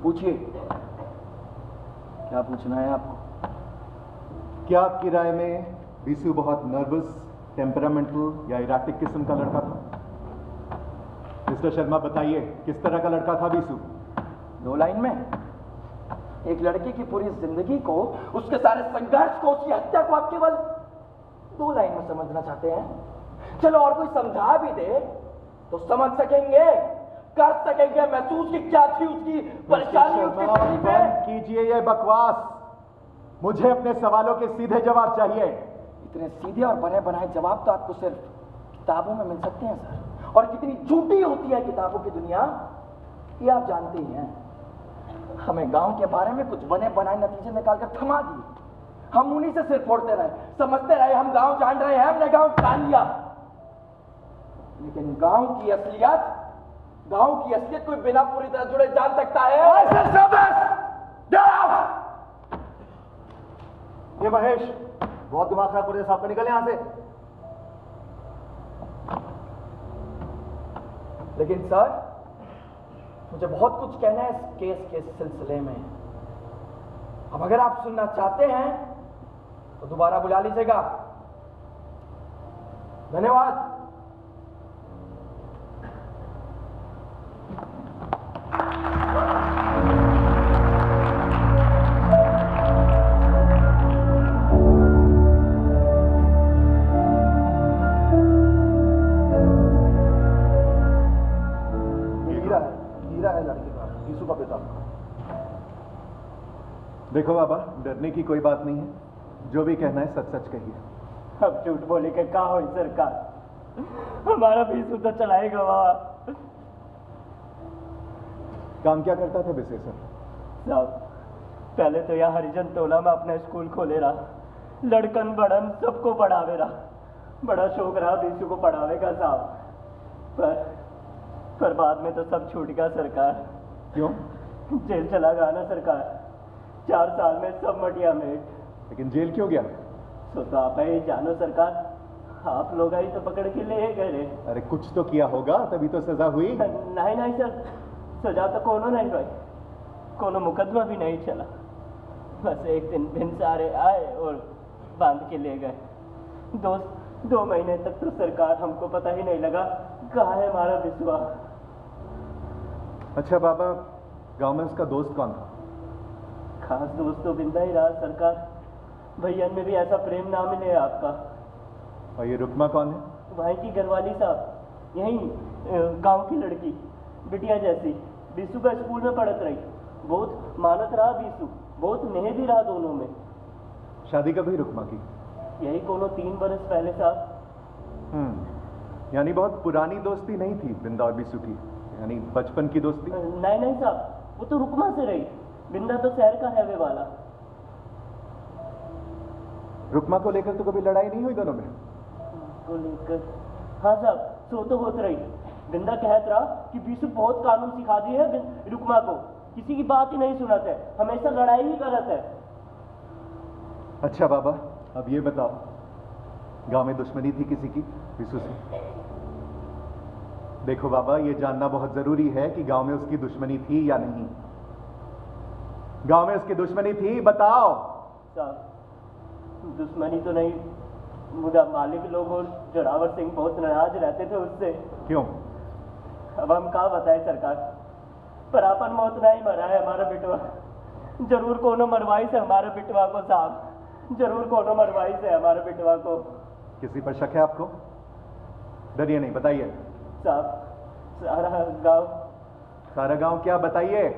पूछिए, क्या पूछना है आपको? क्या आपकी राय में बीसू बहुत नर्वस, टेम्परामेंटल या इराटिक किस्म का लड़का था? मिस्टर शर्मा बताइए, किस तरह का लड़का था बीसू? 2 लाइन में एक लड़के की पूरी जिंदगी को, उसके सारे संघर्ष को, उसकी हत्या को आप केवल 2 लाइन में समझना चाहते हैं? चलो और कोई समझा भी दे तो समझ सकेंगे, कर सकेंगे महसूस कि क्या थी उसकी परेशानी, उसकी तकलीफें। कीजिए ये बकवास, मुझे अपने सवालों के सीधे जवाब चाहिए। इतने सीधे और बने बनाए जवाब तो आपको सिर्फ किताबों में मिल सकते हैं सर, और कितनी झूठी होती है किताबों की दुनिया ये आप जानते ही हैं। हमें गांव के बारे में कुछ बने बनाए नतीजे निकालकर थमा दिए, हम उन्हीं से सिर फोड़ते रहे, समझते रहे हम गांव जान रहे हैं, हमने गांव जान लिया। लेकिन गांव की असलियत कोई बिना पूरी तरह जुड़े जान सकता है? ये महेश, बहुत दिमाग खराब कर दिया, साहब निकल यहां से। लेकिन सर मुझे बहुत कुछ कहना है इस केस के सिलसिले में। अब अगर आप सुनना चाहते हैं तो दोबारा बुला लीजिएगा। धन्यवाद। देखो बाबा, डरने की कोई बात नहीं है, जो भी कहना है सच सच कहिए। अब झूठ बोले के क्या हो सरकार, हमारा बीसू तो चलाएगा वहां। काम क्या करता था विशेषर? साहब पहले तो यहाँ हरिजन टोला में अपना स्कूल खोले रहा, लड़कन बड़न सबको पढ़ावे रहा, बड़ा शौक रहा बीसू को पढ़ावे का साहब, पर बाद में तो सब छूट गया सरकार। क्यों? जेल चला गया ना सरकार, 4 साल में सब मटिया मेट। लेकिन जेल क्यों गया? तो आप ही जानो सरकार, आप लोग आई तो पकड़ के ले गए। अरे कुछ तो किया होगा तभी तो सजा हुई। नहीं नहीं सर, सजा तो कोनो नहीं भाई, कोनो मुकदमा भी नहीं चला, बस एक दिन भिनसारे आए और बांध के ले गए। 2 महीने तक तो सरकार हमको पता ही नहीं लगा कहाँ है हमारा विश्वास। अच्छा बाबा, गांव में उसका दोस्त कौन था? खास दोस्त तो बिंदा ही रहा सरकार, भैयन में भी ऐसा प्रेम ना मिले आपका। और ये रुकमा कौन है? भाई की घरवाली साहब, यही गांव की लड़की, बिटिया जैसी, बीसू का स्कूल में पढ़त रही, बहुत मानत रहा बीसू, बहुत नेह भी रहा दोनों में। शादी कब हुई रुकमा की? यही कोनो 3 बरस पहले साहब। यानी बहुत पुरानी दोस्ती नहीं थी बिंदा और बीसू की, यानी बचपन की दोस्ती? नहीं नहीं साहब, वो तो रुकमा से रही, बिंदा तो शहर का रहने वाला। रुकमा को लेकर तो कभी लड़ाई नहीं हुई दोनों में? को लेकर हाँ साहब, सो तो होत रही। बिंदा कहत रहा कि बीसू बहुत कानून सिखा दी है रुकमा को, किसी की बात ही नहीं सुनत है, हमेशा लड़ाई ही करत है। अच्छा बाबा, अब ये बताओ, गांव में दुश्मनी थी किसी की बीसू से? देखो बाबा, ये जानना बहुत जरूरी है कि गांव में उसकी दुश्मनी थी या नहीं। गांव में उसकी दुश्मनी थी, बताओ। साहब, दुश्मनी तो नहीं, मुझे मालिक लोग और जोरावर सिंह बहुत नाराज रहते थे उससे। क्यों? अब हम क्या बताएं सरकार, पर अपन मौत नहीं मरा है हमारा बिटवा। जरूर कोनो मरवाई से हमारे बिटवा को साहब, जरूर कोनो मरवाई से हमारे बिटवा को। किसी पर शक है आपको? डरिए नहीं, बताइए। साहब, सारा गांव क्या? बताइए।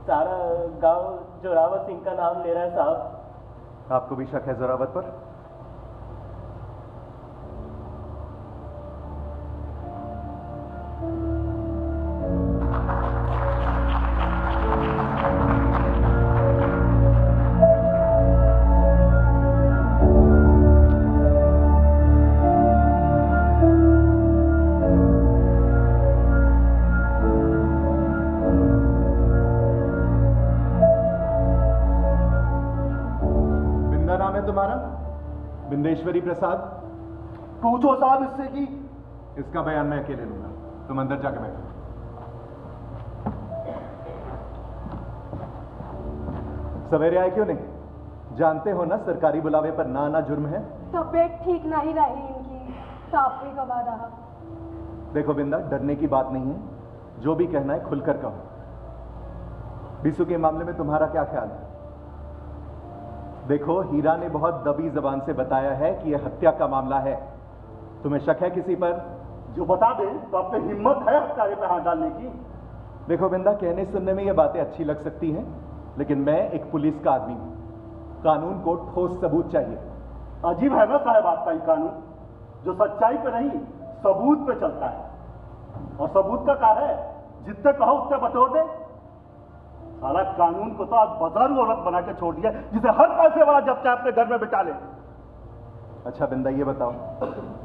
सारा गांव जोरावर सिंह का नाम ले रहा है साहब। आपको भी शक है जोरावर पर? तुम्हारा बिंदेश्वरी प्रसाद? पूछो साहब इससे की। इसका बयान मैं अकेले लूंगा, तुम अंदर जाके बैठो। सवेरे आए क्यों नहीं? जानते हो ना सरकारी बुलावे पर ना आना जुर्म है। तबीयत ठीक नहीं रही इनकी, साफ भी गवा रहा। देखो बिंदा, डरने की बात नहीं है, जो भी कहना है खुलकर कहो। बीसू के मामले में तुम्हारा क्या ख्याल है? देखो, हीरा ने बहुत दबी जबान से बताया है कि यह हत्या का मामला है। तुम्हें शक है किसी पर? जो बता दे तो आप पे हिम्मत है हत्यारे पे हाथ डालने की? देखो बिंदा, कहने सुनने में ये बातें अच्छी लग सकती हैं, लेकिन मैं एक पुलिस का आदमी हूं। कानून को ठोस सबूत चाहिए। अजीब है ना साहब आपका ये कानून, जो सच्चाई पे नहीं सबूत पे चलता है। और सबूत का क्या है, जितने कहो उतने बटोर दे। साला कानून को तो आज बाजारू औरत बना के छोड़ दिया, जिसे हर पैसे वाला जब चाहे अपने घर में बिठा ले। अच्छा बिंदा, ये बताओ,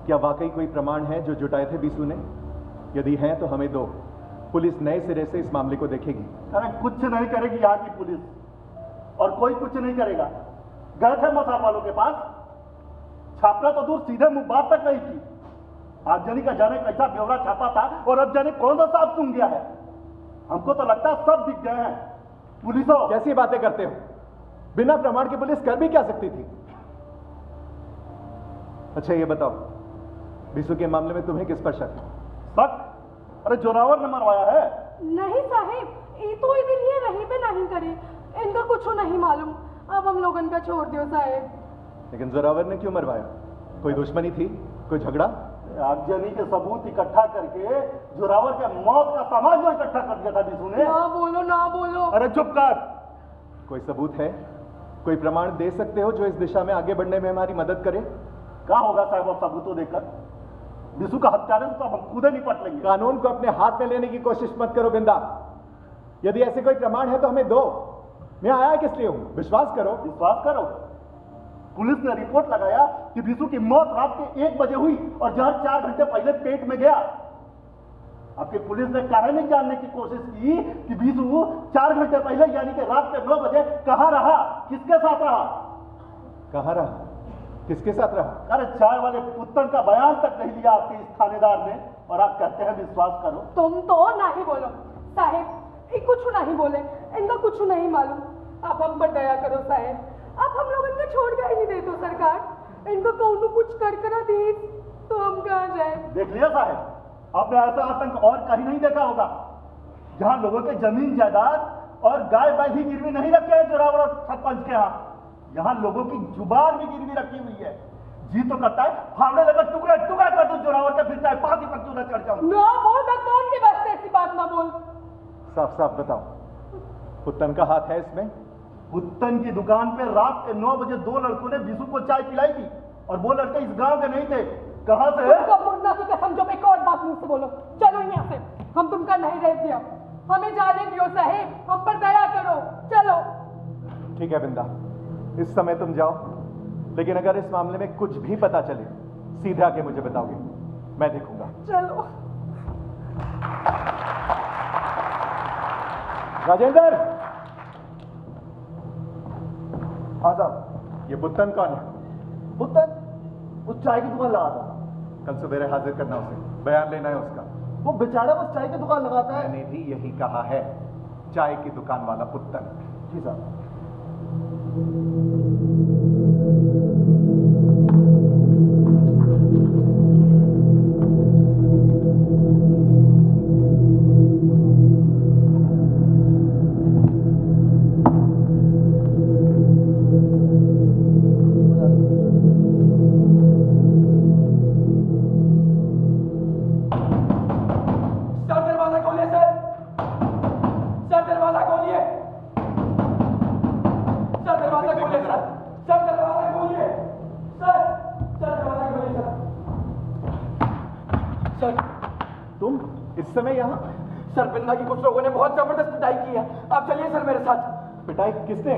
क्या वाकई कोई प्रमाण है जो जुटाए थे बीसू ने? यदि हैं तो हमें दो, पुलिस नए सिरे से इस मामले को देखेगी। अरे कुछ नहीं करेगी यहाँ की पुलिस, और कोई कुछ नहीं करेगा। गए थे मसाल वालों के पास, छापना तो दूर, सीधे मुंह बात तक नहीं की। आगजनी का जाने कैसा ब्यौरा छापा था, और अब जाने कौन सा साफ सुन गया है। हमको तो लगता है सब दिख गए हैं। पुलिसों, कैसी बातें करते हो? बिना प्रमाण की पुलिस कर भी क्या सकती थी? अच्छा ये बताओ, बीसू के मामले में तुम्हें किस पर शक है? शक? अरे जोरावर ने मरवाया है। नहीं साहिब, ये तो ये रही पे नहीं करी, इनका कुछ नहीं मालूम। अब हम लोगन का छोड़ दियो साहिब। लेकिन जोरावर ने क्यों मरवाया? कोई दुश्मनी थी, कोई झगड़ा? आगजनी के सबूत इकट्ठा करके जोरावर के मौत का सामान जो इकट्ठा कर दिया था बीसू ने। ना बोलो ना बोलो। अरे चुप कर। कोई सबूत है, कोई प्रमाण दे सकते हो जो इस दिशा में आगे बढ़ने में हमारी मदद करे? क्या होगा साहब अब सबूतों देकर? बीसू का हत्यारे से तो हम खुद ही निपट लेंगे। कानून को अपने हाथ में लेने की कोशिश मत करो बिंदा। यदि ऐसे कोई प्रमाण है तो हमें दो। मैं आया किस लिए हूं, विश्वास करो। विश्वास करो? पुलिस ने रिपोर्ट लगाया कि बीसू की मौत रात के 1 बजे हुई और जहर 4 घंटे पहले पेट में गया। आपकी पुलिस ने काहे नहीं जानने की कोशिश की कि बीसू 4 घंटे पहले यानी कि रात के 9 बजे कहां रहा, किसके साथ रहा? कहां रहा, किसके साथ रहा? अरे चाय वाले पुत्र का बयान तक नहीं लिया आपके इस थानेदार ने, और आप कहते हैं विश्वास करो। तुम तो नहीं बोलो साहिब, ये कुछ नहीं बोले, इनका कुछ नहीं मालूम। आप हम पर दया करो साहिब, आप हम लोग इनको छोड़ के ही नहीं देते हो सरकार। इनको कौन कुछ कर दी तो हम कहाँ जाए? देख लिया साहब, आपने ऐसा आतंक और कहीं नहीं देखा होगा, जहां लोगों के जमीन जायदाद और गाय बैल ही गिरवी नहीं रखे हैं जोरावर और सरपंच के यहाँ। यहाँ लोगों की जुबान भी गिरवी रखी हुई है। जी तो करता है फावड़े लेकर टुकड़े टुकड़े कर दूं जोरावर के, फिर चाहे फांसी पर क्यों न चढ़ जाऊं। ना बोल, मैं कौन की बात ऐसी बात ना बोल। साफ साफ बताओ, पुत्तन का हाथ है इसमें? पुत्तन की दुकान पे रात के 9 बजे 2 लड़कों ने बीसू को चाय पिलाई थी, और वो लड़के इस गांव के नहीं थे। कहां से? मुन्ना की कसम, जो एक और बात मुझसे बोलो। चलो यहाँ से, हम तुमका नहीं रह दिया। हमें जाने दियो साहेब, हम पर दया करो, चलो। ठीक है बिंदा, इस समय तुम जाओ, लेकिन अगर इस मामले में कुछ भी पता चले सीधे आके मुझे बताओगे, मैं देखूंगा। चलो। राजेंद्र! हाँ साहब। ये पुत्तन कौन है? पुत्तन? उस चाय की दुकान लगाता था। कल सवेरे हाजिर करना उसे, बयान लेना है उसका। वो बेचारा बस चाय की दुकान लगाता है। मैंने भी यही कहा है, चाय की दुकान वाला पुत्तन। जी साहब। सर, बिंदा की कुछ लोगों ने बहुत जबरदस्त पिटाई की है, आप चलिए सर मेरे साथ। पिटाई किसने?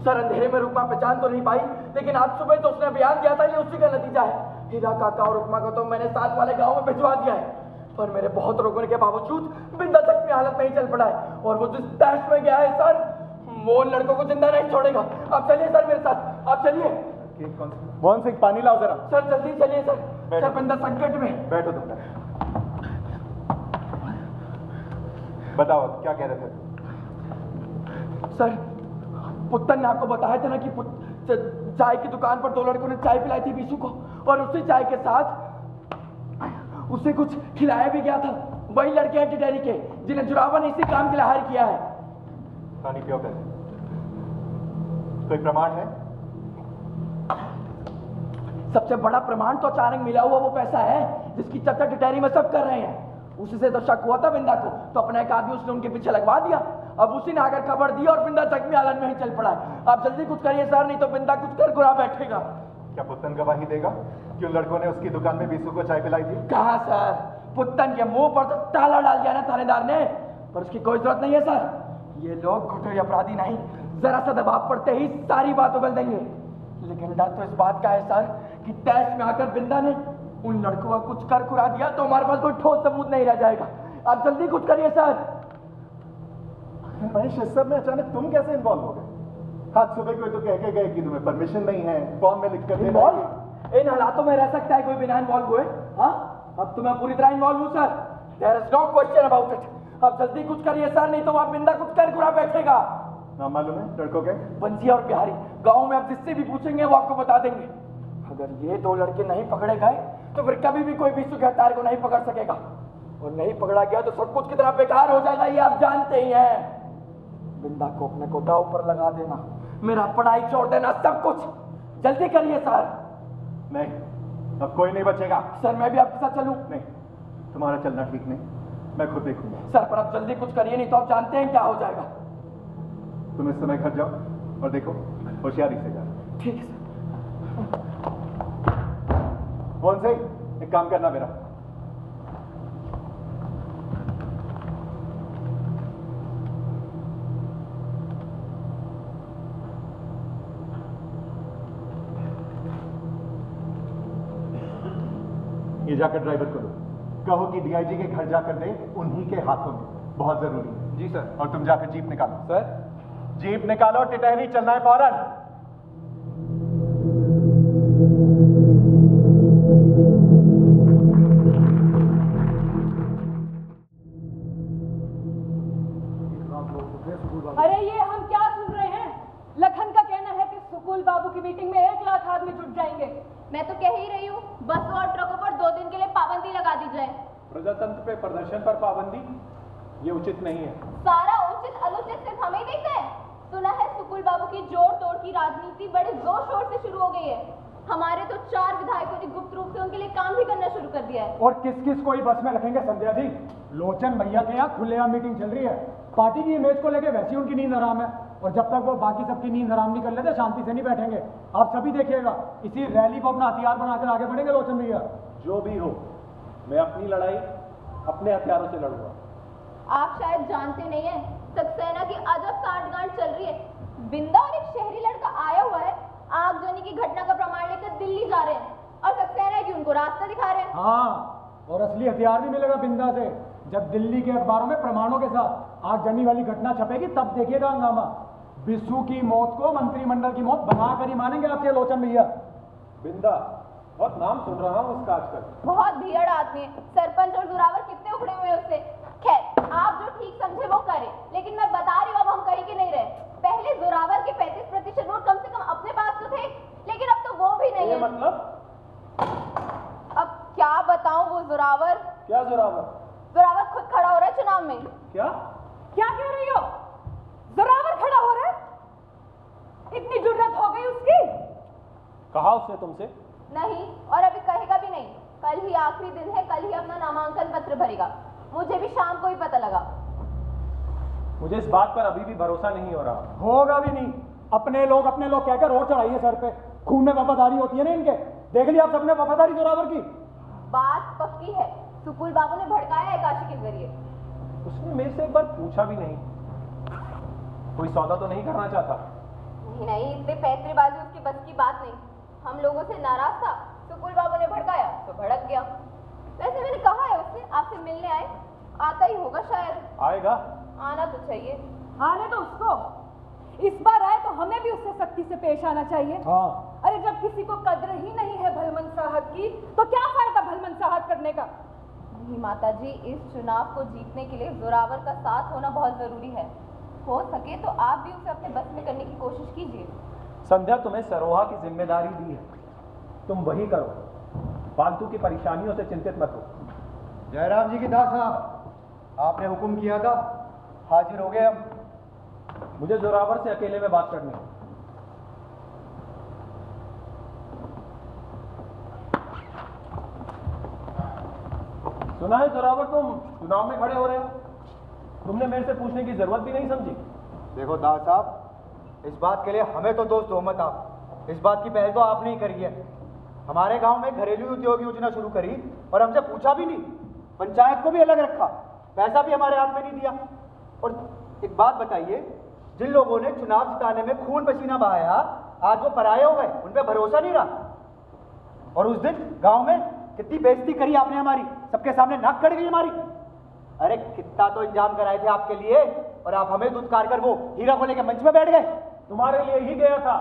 सर, अंधेरे में रुकमा पहचान तो नहीं पाई, लेकिन आज सुबह तो उसने बयान दिया था, ये उसी का नतीजा है। हीरा काका और रुकमा को तो मैंने साथ वाले गांव में भिजवा दिया है, पर मेरे बहुत रोकने के बावजूद बिंदा जख्मी हालत में ही चल पड़ा है, और वो जिस तैश में गया है सर, वो उन लड़कों को जिंदा नहीं छोड़ेगा। आप चलिए सर मेरे साथ, आप चलिए। मोहन सिंह, पानी लाओ जरा। सर जल्दी चलिए सर, सर बिंदा संकट में। बैठो तुम। बताओ क्या कह रहे थे? सर, पुत्तन ने आपको बताया था ना कि चाय की दुकान पर दो लड़कों ने चाय पिलाई थी बीसू को, और उसी चाय के साथ उसे कुछ खिलाया भी गया था। वही लड़के हैं टिटेरी के, जिन्हें जुरावा ने इसी काम के लिए हायर किया है। पानी क्यों पहले? कोई प्रमाण है? सबसे बड़ा प्रमाण तो अचानक मिला हुआ वो पैसा है जिसकी चर्चा टिटेरी में सब कर रहे हैं। उसी से तो शक हुआ था बिंदा को, तो अपना एक आदमी उसने उनके पीछे लगवा दिया। अब उसी ने आकर खबर दी और बिंदा जख्मी हालत में ही चल पड़ा है। आप जल्दी कुछ करिए सर, नहीं तो बिंदा कुछ कर गुरा बैठेगा। क्या पुत्तन गवाही देगा कि उन लड़कों ने उसकी दुकान में बीसू को चाय पिलाई थी? कहा सर, पुत्तन के मुंह पर तो ताला डाल दिया ना थानेदार ने, पर उसकी कोई जरूरत नहीं है सर। ये लोग घुटे अपराधी नहीं, जरा सा दबाव पड़ते ही सारी बात उगल देंगे। लेकिन डर तो इस बात का है सर कि तैश में आकर बिंदा ने उन लड़कों का कुछ कर कुरा दिया तो हमारे पास कोई ठोस सबूत नहीं रह जाएगा। आप जल्दी कुछ करिए सर। महेश, इस सब में अचानक तुम कैसे इन्वॉल्व हो गए? आज सुबह कोई तो कह के गए कि तुम्हें परमिशन नहीं है, फॉर्म में लिख कर इन्वॉल्व? इन हालातों में रह सकता है कोई बिना इन्वॉल्व हुए? हाँ, अब तो मैं पूरी तरह इन्वॉल्व हूँ sir, there is no question about it. आप जल्दी कुछ करिए सर, नहीं तो आप बिंदा कुछ कर कुरा बैठेगा। नाम मालूम है लड़कों के? बंसिया और बिहारी। गांव में आप जिससे भी पूछेंगे वो आपको बता देंगे। अगर ये दो लड़के नहीं पकड़े गए तो फिर कभी भी कोई बीसू के हत्यारे को नहीं पकड़ सकेगा, और नहीं पकड़ा गया तो सब कुछ की तरह बेकार हो जाएगा, ये आप जानते ही हैं। बिंदा को अपने को दांव पर लगा देना, मेरा पढ़ाई छोड़ देना, सब कुछ जल्दी करिए सर। नहीं, अब कोई नहीं बचेगा। सर मैं भी आपके साथ चलूं? नहीं, तुम्हारा चलना ठीक नहीं, मैं खुद देखूंगा। सर पर आप जल्दी कुछ करिए, नहीं तो आप जानते हैं क्या हो जाएगा। तुम इस समय घर जाओ और देखो, होशियारी से जाओ। ठीक है सर। मोहन सिंह, एक काम करना मेरा। ये जाकर ड्राइवर को दो, कहो कि डीआईजी के घर जाकर दे, उन्हीं के हाथों में, बहुत जरूरी है। जी सर। और तुम जाकर जीप निकालो। सर? जीप निकालो, टिटहरी चलना है फौरन। अरे ये हम क्या सुन रहे हैं? लखन का कहना है कि सुकुल बाबू की मीटिंग में 1 लाख आदमी जुट जाएंगे। मैं तो कह ही रही हूँ, बसों और ट्रकों पर 2 दिन के लिए पाबंदी लगा दी जाए। प्रजातंत्र पे प्रदर्शन पर पाबंदी, ये उचित नहीं है। सारा उचित अनुचित सिर्फ हमें देखना है। सुना है सुकुल बाबू की जोड़ तोड़ की राजनीति बड़े जोर शोर से शुरू हो गई है। हमारे तो 4 विधायकों ने गुप्त रूप से उनके लिए काम भी करना शुरू कर दिया है। और किस किस को ही बस में रखेंगे संध्या जी? लोचन भैया के यहाँ खुलेआम मीटिंग चल रही है, पार्टी की इमेज को लेके वैसी उनकी नींद हराम है, और जब तक वो बाकी सबकी नींद हराम नहीं कर लेते शांति से नहीं बैठेंगे। आप सभी देखिएगा, इसी रैली को अपना हथियार बनाकर आगे बढ़ेंगे लोचन भैया। जो भी हो, मैं अपनी लड़ाई अपने हथियारों से लड़ूंगा। आप शायद जानते नहीं हैं, सक्सेना की अजब सांठगांठ चल रही है। बिंदा और एक शहरी लड़का आया हुआ है, आगजनी की घटना का प्रमाण लेकर दिल्ली जा रहे हैं और सक्सेना की उनको रास्ता दिखा रहे हैं। हाँ, और असली हथियार भी मिलेगा बिंदा से। जब दिल्ली के अखबारों में प्रमाणों के साथ आगजनी वाली घटना छपेगी तब देखिएगा हंगामा। बिस्सू की मौत को मंत्रिमंडल की मौत बनाकर ही मानेंगे आपके लोचन भैया। बिंदा, बहुत नाम सुन रहा हूँ उसका आजकल। बहुत भीड़ आदमी है, सरपंच और जोरावर कितने उखड़े हुए उससे। खैर, आप जो ठीक समझे वो करें, लेकिन मैं बता रही हूँ अब हम कहीं के नहीं रहे। पहले जोरावर के 35% नोट कम से कम अपने पास तो थे, लेकिन अब तो वो भी नहीं है। मतलब? अब क्या बताऊं वो जोरावर। क्या जोरावर? जोरावर खुद खड़ा हो रहा है चुनाव में। क्या क्या कह रही हो? जोरावर खड़ा हो रहा है? इतनी जुर्रत हो गई उसकी? कहा उसने तुमसे? नहीं, और अभी कहेगा भी नहीं। कल ही आखिरी दिन है, कल ही अपना नामांकन पत्र भरेगा। मुझे भी शाम को ही पता लगा। मुझे इस बात पर अभी भी भरोसा नहीं हो रहा। होगा भी नहीं। अपने लोग कहकर और चढ़ाइए सर पे। खून में वफादारी होती है ना इनके। देख लिया आप सबने वफादारी जोरावर की। बात पक्की है, सुकुल बाबू ने भड़काया है काशी के जरिए। उसने मेरे से एक बार पूछा भी नहीं। कोई सौदा तो नहीं करना चाहता? नहीं, इतने पैतरेबाजी उसकी बस की बात नहीं। हम लोगों से नाराज था, सुकुल बाबू ने भड़काया तो भड़क गया। वैसे मैंने कहा है उससे आपसे मिलने आए, आता ही होगा शायद। आएगा? आना तो चाहिए। आने तो उसको। इस बार आए तो हमें भी उससे सख्ती से पेश आना चाहिए। हाँ। अरे जब किसी को कद्र ही नहीं है भलमन साहब की, तो क्या फायदा भलमन साहब करने का? नहीं माता जी, इस चुनाव को जीतने के लिए जोरावर का साथ होना बहुत जरूरी है। हो सके तो आप भी उसे अपने बस में करने की कोशिश कीजिए। संध्या, तुम्हें सरोहा की जिम्मेदारी दी है, तुम वही करो। फालतू की परेशानियों से चिंतित मत हो। जयराम जी की दास साहब, आपने हुक्म किया था, हाजिर हो गए हम। मुझे जोरावर से अकेले में बात करनी है। सुना है जोरावर तुम चुनाव में खड़े हो रहे हो। तुमने मेरे से पूछने की जरूरत भी नहीं समझी। देखो दास साहब, इस बात के लिए हमें तो दोस्त दोमत आप। इस बात की पहल तो आपने ही करी है। हमारे गांव में घरेलू उद्योग योजना शुरू करी और हमसे पूछा भी नहीं। पंचायत को भी अलग रखा, पैसा भी हमारे हाथ में नहीं दिया। और एक बात बताइए, जिन लोगों ने चुनाव जिताने में खून पसीना बहाया, आज वो पराये हो गए, उन पर भरोसा नहीं रहा। और उस दिन गांव में कितनी बेइज्जती करी आपने हमारी, सबके सामने नाक कट गई हमारी। अरे कितना तो इंतजाम कराए थे आपके लिए, और आप हमें दुत्कार कर वो हीरा को लेकर मंच में बैठ गए। तुम्हारे लिए ही गया था।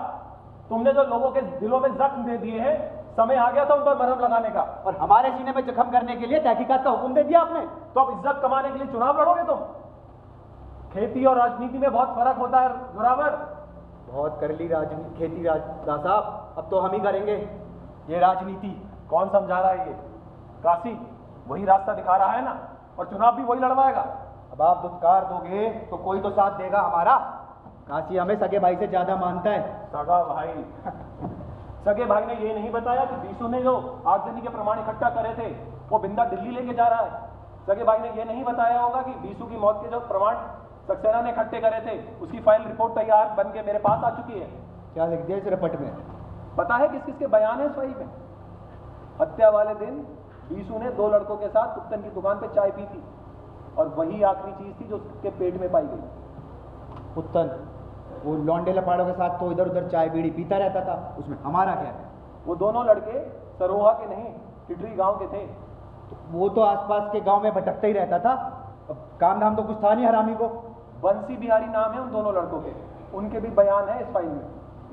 तुमने जो लोगों के दिलों में जख्म दे दिए हैं, समय आ गया था उन पर मरहम लगाने का। और हमारे सीने में जख्म करने के लिए तहकीकात का हुक्म दे दिया आपने। तो अब इज्जत कमाने के लिए चुनाव लड़ोगे तुम? खेती और राजनीति में बहुत फर्क होता है जोरावर। बहुत कर ली राजनीति, खेती दास साहब, अब तो हम ही करेंगे ये राजनीति। कौन समझा रहा है ये? काशी वही रास्ता दिखा रहा है ना, और चुनाव भी वही लड़वाएगा। अब आप दुत्कार दोगे तो कोई तो साथ देगा हमारा। काशी हमें सगे भाई से ज्यादा मानता है। सगा भाई? सगे भाई ने ये नहीं बताया कि बीसू ने जो आगजनी के प्रमाण इकट्ठा करे थे वो बिंदा दिल्ली लेके जा रहा है। सगे भाई ने ये नहीं बताया होगा कि बीसू की मौत के जो प्रमाण सक्सेना ने इकट्ठे करे थे उसकी फाइल रिपोर्ट तैयार बन के मेरे पास आ चुकी है। क्या लिख दिया इस रिपोर्ट में? पता है किस किस के बयान है इस फाइल में? हत्या वाले दिन बीसू ने 2 लड़कों के साथ कुत्तन की दुकान पे चाय पी थी, और वही आखिरी चीज थी जो उसके पेट में पाई गई। कुत्तन वो लौंडे लपाड़ों के साथ तो इधर उधर चाय बीड़ी पीता रहता था, उसमें हमारा क्या है? वो दोनों लड़के सरोहा के नहीं, टिटरी गांव के थे। तो वो तो आसपास के गांव में भटकता ही रहता था। अब काम धाम तो कुछ था नहीं हरामी को। बंसी बिहारी नाम है उन दोनों लड़कों के, उनके भी बयान है इस फाइल में।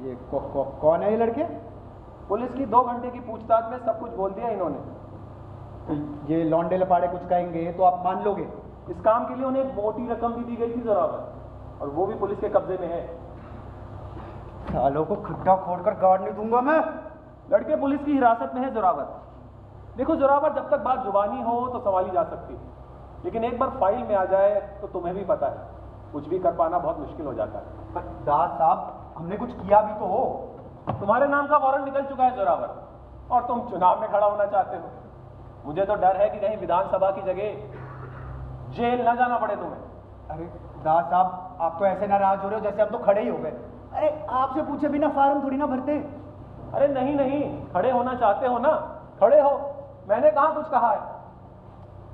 ये कौन है ये लड़के? पुलिस की 2 घंटे की पूछताछ में सब कुछ बोल दिया इन्होंने। तो ये लौंडे लपाड़े कुछ कहेंगे तो आप मान लोगे? इस काम के लिए उन्हें एक मोटी रकम भी दी गई थी जोरावर, और वो भी पुलिस के कब्जे में है। सालों को खड्डा खोदकर गाड़ नहीं दूंगा मैं। लड़के पुलिस की हिरासत में है जोरावर। देखो जोरावर, जब तक बात जुबानी हो तो संभाली जा सकती है, लेकिन एक बार फाइल में आ जाए तो तुम्हें भी पता है कुछ भी कर पाना बहुत मुश्किल हो जाता है। दास साहब, हमने कुछ किया भी तो हो। तुम्हारे नाम का वारंट निकल चुका है जोरावर, और तुम चुनाव में खड़ा होना चाहते हो। मुझे तो डर है कि कहीं विधानसभा की जगह जेल न जाना पड़े तुम्हें। अरे दास साहब, आप तो ऐसे नाराज हो रहे हो जैसे हम तो खड़े ही हो गए। अरे आपसे पूछे बिना फार्म थोड़ी ना भरते। अरे नहीं नहीं, खड़े होना चाहते हो ना, खड़े हो। मैंने कहाँ कुछ कहा है?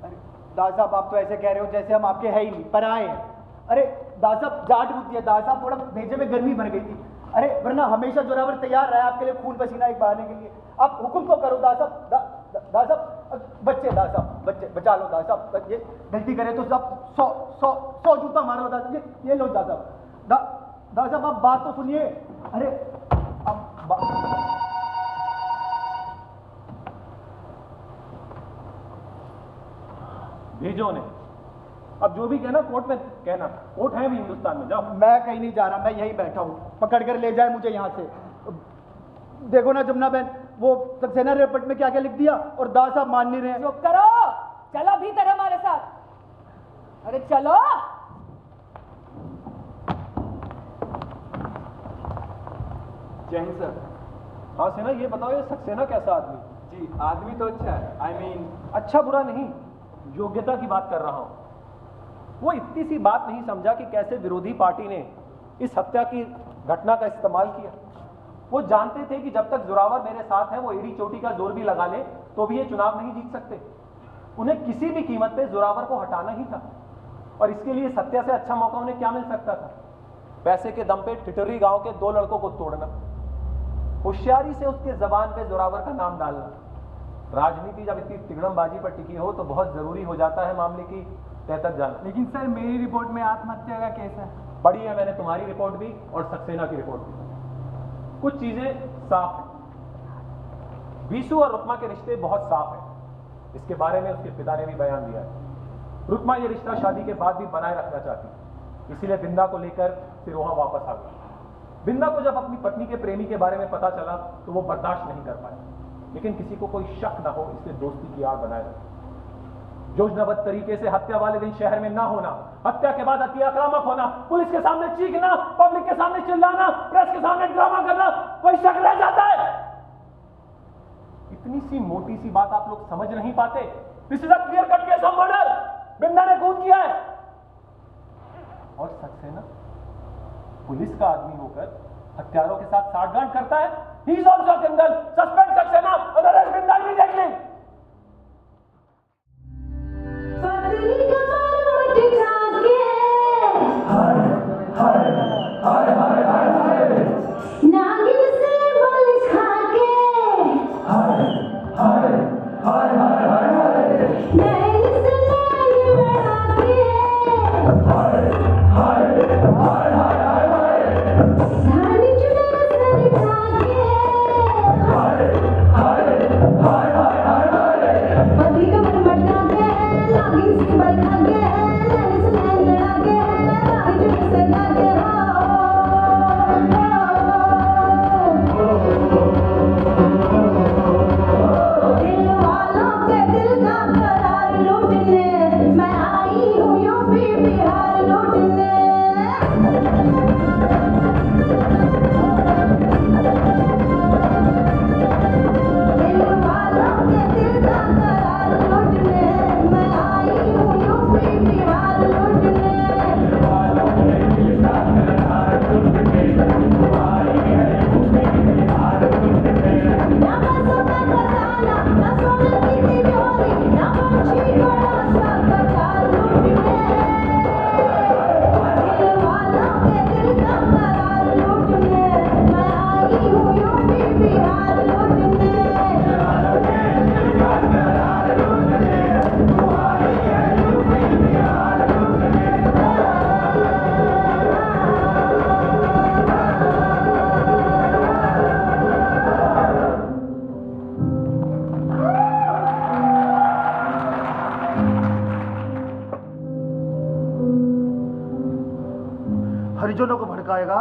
अरे दादा साहब आप तो ऐसे कह रहे हो जैसे हम आपके है ही नहीं, पर आए हैं। अरे दादा साहब जाट बुद्धि है, दादा साहब थोड़ा भेजे में गर्मी भर गई थी। अरे वरना हमेशा जोरावर तैयार रहा है आपके लिए खून पसीना एक बहाने के लिए। आप हुक्म तो करो दादा साहब। दादा साहब बच्चे, दादा साहब बच्चे बचा लो दादा साहब, ये गलती करे तो सब 100 जूता मार लो दादा साहब। ये लो दादा साहब। दादा साहब आप बात तो सुनिए। अरे भेजो ने, अब जो भी कहना कोर्ट में कहना, कोर्ट है भी हिंदुस्तान में, जाओ। मैं कहीं नहीं जा रहा, मैं यहीं बैठा हूँ, पकड़ कर ले जाए मुझे यहाँ से। देखो ना जमुना बहन, वो सक्सेना रिपोर्ट में क्या क्या लिख दिया और दादा साहब मान नहीं रहे हैं। चुप करो, चलो भीतर हमारे साथ। अरे चलो। जय हिंद सर। हाँ सेना, ये बताओ ये सक्सेना कैसा आदमी? जी आदमी तो अच्छा है, आई मीन अच्छा बुरा नहीं, योग्यता की बात कर रहा हूं। वो इतनी सी बात नहीं समझा कि कैसे विरोधी पार्टी ने इस हत्या की घटना का इस्तेमाल किया। वो जानते थे कि जब तक जोरावर मेरे साथ है वो एड़ी चोटी का जोर भी लगा ले तो भी ये चुनाव नहीं जीत सकते। उन्हें किसी भी कीमत पे जोरावर को हटाना ही था, और इसके लिए इस हत्या से अच्छा मौका उन्हें क्या मिल सकता था? पैसे के दम पे ठिठुरी गांव के 2 लड़कों को तोड़ना, होशियारी से उसके जबान पे जोरावर का नाम डालना। राजनीति जब इतनी तिगड़मबाजी पर टिकी हो तो बहुत जरूरी हो जाता है मामले की तह तक जाना। लेकिन सर मेरी रिपोर्ट में आत्महत्या का केस है। पढ़ी है मैंने तुम्हारी रिपोर्ट भी और सक्सेना की रिपोर्ट भी। कुछ चीजें साफ है। बीसू और रुकमा के रिश्ते बहुत साफ हैं, इसके बारे में उसके पिता ने भी बयान दिया है। रुकमा ये रिश्ता शादी के बाद भी बनाए रखना चाहती है, इसीलिए बिंदा को लेकर सिरोहा वापस आ गई। बिंदा को जब अपनी पत्नी के प्रेमी के बारे में पता चला तो वो बर्दाश्त नहीं कर पाई, लेकिन किसी को कोई शक ना हो इसलिए दोस्ती की आड़ बनाए रखी। योजनाबद्ध तरीके से हत्या वाले दिन शहर में ना होना, हत्या के बाद अति आक्रामक होना, पुलिस के सामने चीखना, पब्लिक के सामने चिल्लाना, प्रेस के सामने ड्रामा करना, कोई शक रह जाता है। इतनी सी मोटी सी बात आप लोग समझ नहीं पाते। This is a clear cut case of murder. Binda ने खून किया है। और सक्सेना पुलिस का आदमी होकर हत्यारों के साथ साठगांठ करता है। He is also criminal. Suspend Saxena और अरेस्ट बिंदा इमीडिएटली। हरिजनों को भड़काएगा,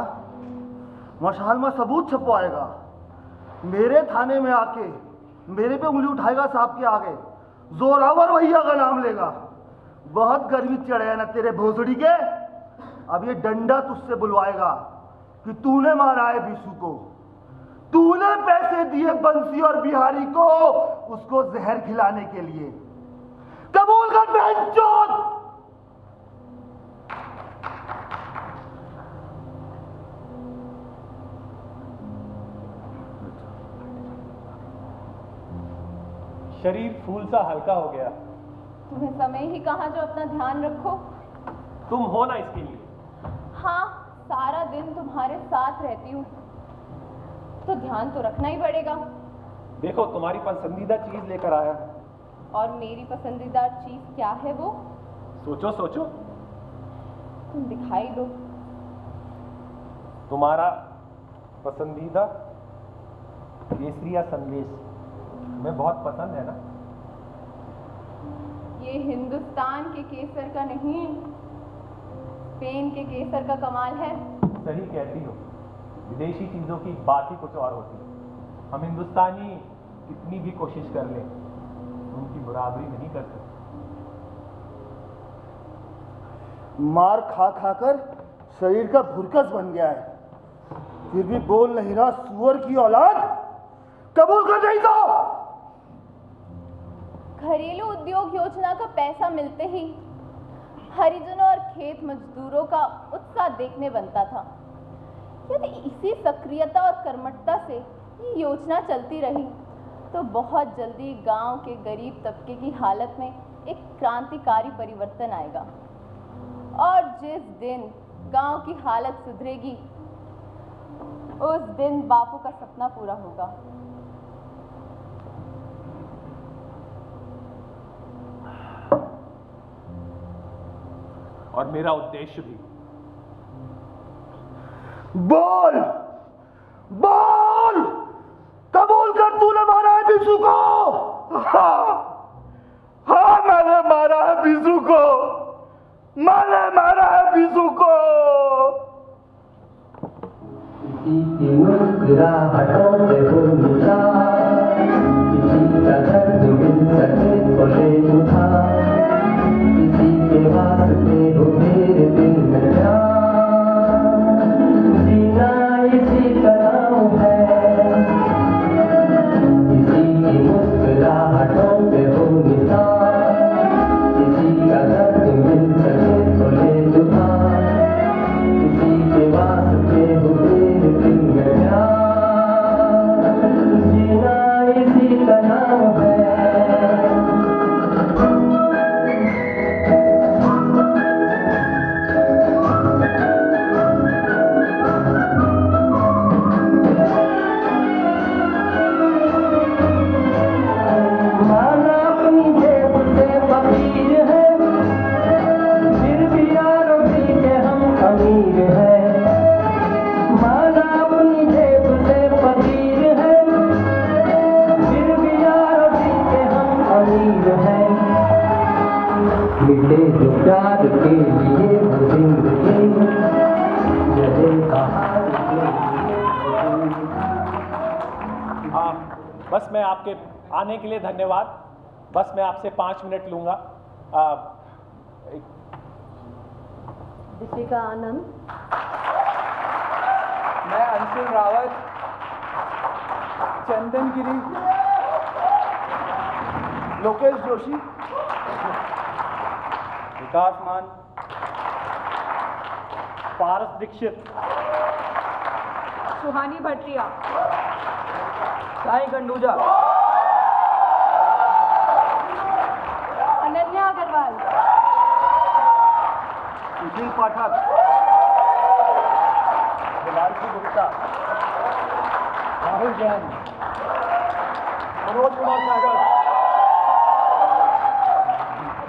मशाल में सबूत छपवाएगा, मेरे थाने में आके मेरे पे उंगली उठाएगा साहब के आगे, जोरावर भैया का नाम लेगा। बहुत गर्मी चढ़े ना तेरे भोसड़ी के। अब ये डंडा तुझसे बुलवाएगा कि तूने मारा है बीसू को, तूने पैसे दिए बंसी और बिहारी को उसको जहर खिलाने के लिए। कबूल कर बेंचोद। शरीर फूल सा हल्का हो गया तुम्हें समय ही कहाँ जो अपना ध्यान रखो। तुम हो ना इसके लिए। हाँ, सारा दिन तुम्हारे साथ रहती हूँ तो ध्यान तो रखना ही पड़ेगा। देखो तुम्हारी पसंदीदा चीज लेकर आया। और मेरी पसंदीदा चीज क्या है वो? सोचो सोचो। तुम दिखाई दो। तुम्हारा पसंदीदा केसरिया संदेश तुम्हें बहुत पसंद है ना? ये हिंदुस्तान के केसर का नहीं, स्पेन के केसर का कमाल है। सही कहती हो, विदेशी चीजों की बात ही कुछ और होती है। हम हिंदुस्तानी कितनी भी कोशिश कर लें उनकी बराबरी नहीं कर सकते। मार खा खाकर शरीर का भुरकस बन गया है, फिर भी बोल नहीं रहा सुअर की औलाद। कबूल कर नहीं तो। घरेलू उद्योग योजना का पैसा मिलते ही हरिजनों और खेत मजदूरों का उत्साह देखने बनता था। यदि इसी सक्रियता और कर्मठता से ये योजना चलती रही तो बहुत जल्दी गांव के गरीब तबके की हालत में एक क्रांतिकारी परिवर्तन आएगा। और जिस दिन गांव की हालत सुधरेगी उस दिन बापू का सपना पूरा होगा। और मेरा उद्देश्य भी। बोल बोल, कबूल कर तूने मारा है बिशु को। हाँ मैंने मारा है बिशु को, मैंने मारा है बिशु को। किसी की मुस्कुराहटों से हो निशान, किसी का दर्द मिल सके तो ले उठा, किसी के वास्ते हो मेरे दिल में जान, जीना इसी का नाम है। किसी की मुस्कुराहटों पे हो निशान, किसी का दर्द मिल सके तो ले उठा, किसी के वास्ते हो मेरे दिल में जान, जीना इसी का नाम है। माना अपनी जेब से फकीर है, फिर भी यारों दिल के हम अमीर हैं। माना अपनी जेब से फकीर है, फिर भी यारों दिल के हम अमीर हैं। मिटे जो प्यार के लिए वो जिंदगी, यही कहानी के लिए बस मैं आपके आने के लिए धन्यवाद। बस मैं आपसे 5 मिनट लूंगा। दीपिका आनंद। मैं अंशुल रावत, चंदन गिरी, लोकेश जोशी, विकास मान, पारस दीक्षित, सुहानी भटिया, साई गंडूजा, अनन्या अग्रवाल, सुशील पाठक, दिलांशु गुप्ता, राहुल जैन, मनोज कुमार सागर,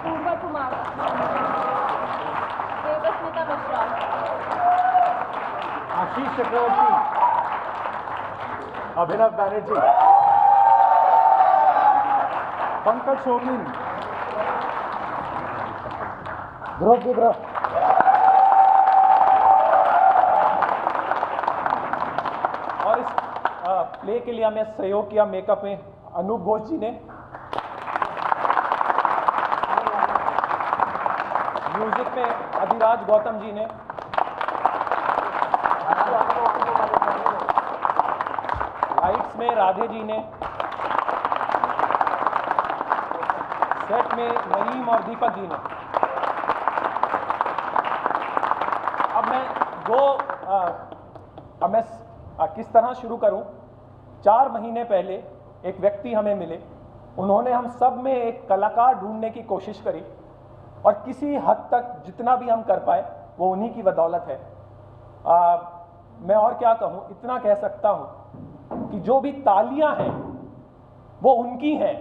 पूर्वा कुमार, देवस्मिता मिश्रा, आशीष चक्रवर्ती, अभिनव बैनर्जी, पंकज शोभीन, ध्रुव विग्रह, और इस प्ले के लिए हमें सहयोग किया मेकअप में अनूप घोष जी ने, म्यूजिक में अधिराज गौतम जी ने, लाइट्स में राधे जी ने, सेट में नईम और दीपक जी ने। अब मैं किस तरह शुरू करूं। 4 महीने पहले एक व्यक्ति हमें मिले उन्होंने हम सब में एक कलाकार ढूंढने की कोशिश करी और किसी हद तक जितना भी हम कर पाए वो उन्हीं की बदौलत है। मैं और क्या कहूँ, इतना कह सकता हूँ कि जो भी तालियां हैं वो उनकी हैं,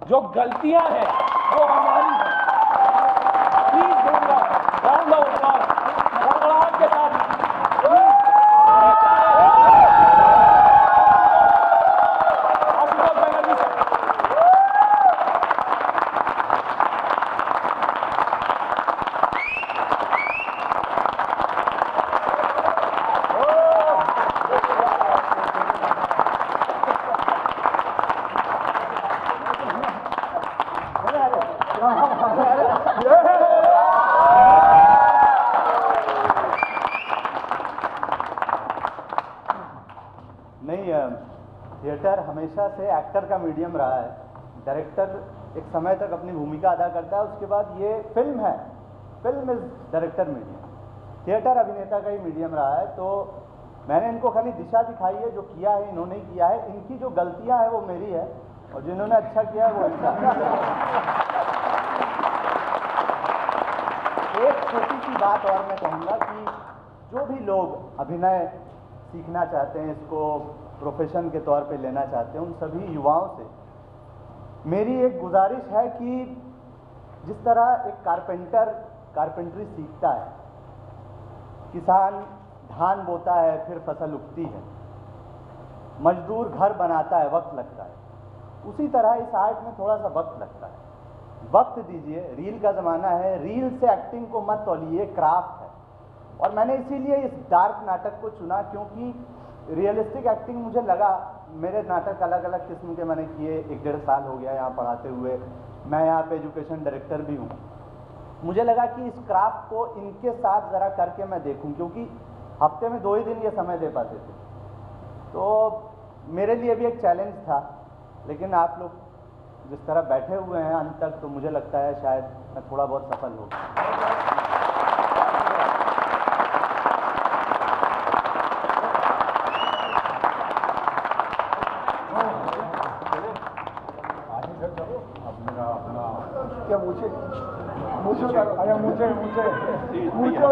जो गलतियां हैं वो हमारी हैं। प्लीज दूंगा राउंड ऑफ गड़गड़ाहट के साथ थिएटर हमेशा से एक्टर का मीडियम रहा है। डायरेक्टर एक समय तक अपनी भूमिका अदा करता है, उसके बाद ये फिल्म है, film is director medium. Theatre अभिनेता का ही मीडियम रहा है। तो मैंने इनको खाली दिशा दिखाई है, जो किया है इन्होंने ही किया है। इनकी जो गलतियां हैं वो मेरी है और जिन्होंने अच्छा किया है वो इनका। एक छोटी सी बात और मैं कहूँगा कि जो भी लोग अभिनय सीखना चाहते हैं, इसको प्रोफेशन के तौर पे लेना चाहते हैं, उन सभी युवाओं से मेरी एक गुजारिश है कि जिस तरह एक कारपेंटर कारपेंटरी सीखता है, किसान धान बोता है फिर फसल उगती है, मजदूर घर बनाता है, वक्त लगता है, उसी तरह इस आर्ट में थोड़ा सा वक्त लगता है। वक्त दीजिए, रील का ज़माना है, रील से एक्टिंग को मत तौलिए, क्राफ्ट है। और मैंने इसीलिए इस डार्क नाटक को चुना क्योंकि रियलिस्टिक एक्टिंग मुझे लगा, मेरे नाटक अलग अलग किस्म के मैंने किए, 1-1.5 साल हो गया यहाँ पढ़ाते हुए, मैं यहाँ पे एजुकेशन डायरेक्टर भी हूँ। मुझे लगा कि इस क्राफ्ट को इनके साथ ज़रा करके मैं देखूँ, क्योंकि हफ्ते में 2 ही दिन ये समय दे पाते थे। तो मेरे लिए भी एक चैलेंज था, लेकिन आप लोग जिस तरह बैठे हुए हैं अंत तक, तो मुझे लगता है शायद मैं थोड़ा बहुत सफल हो गया। क्या मुझे मुझे मुझे मुझे मुझे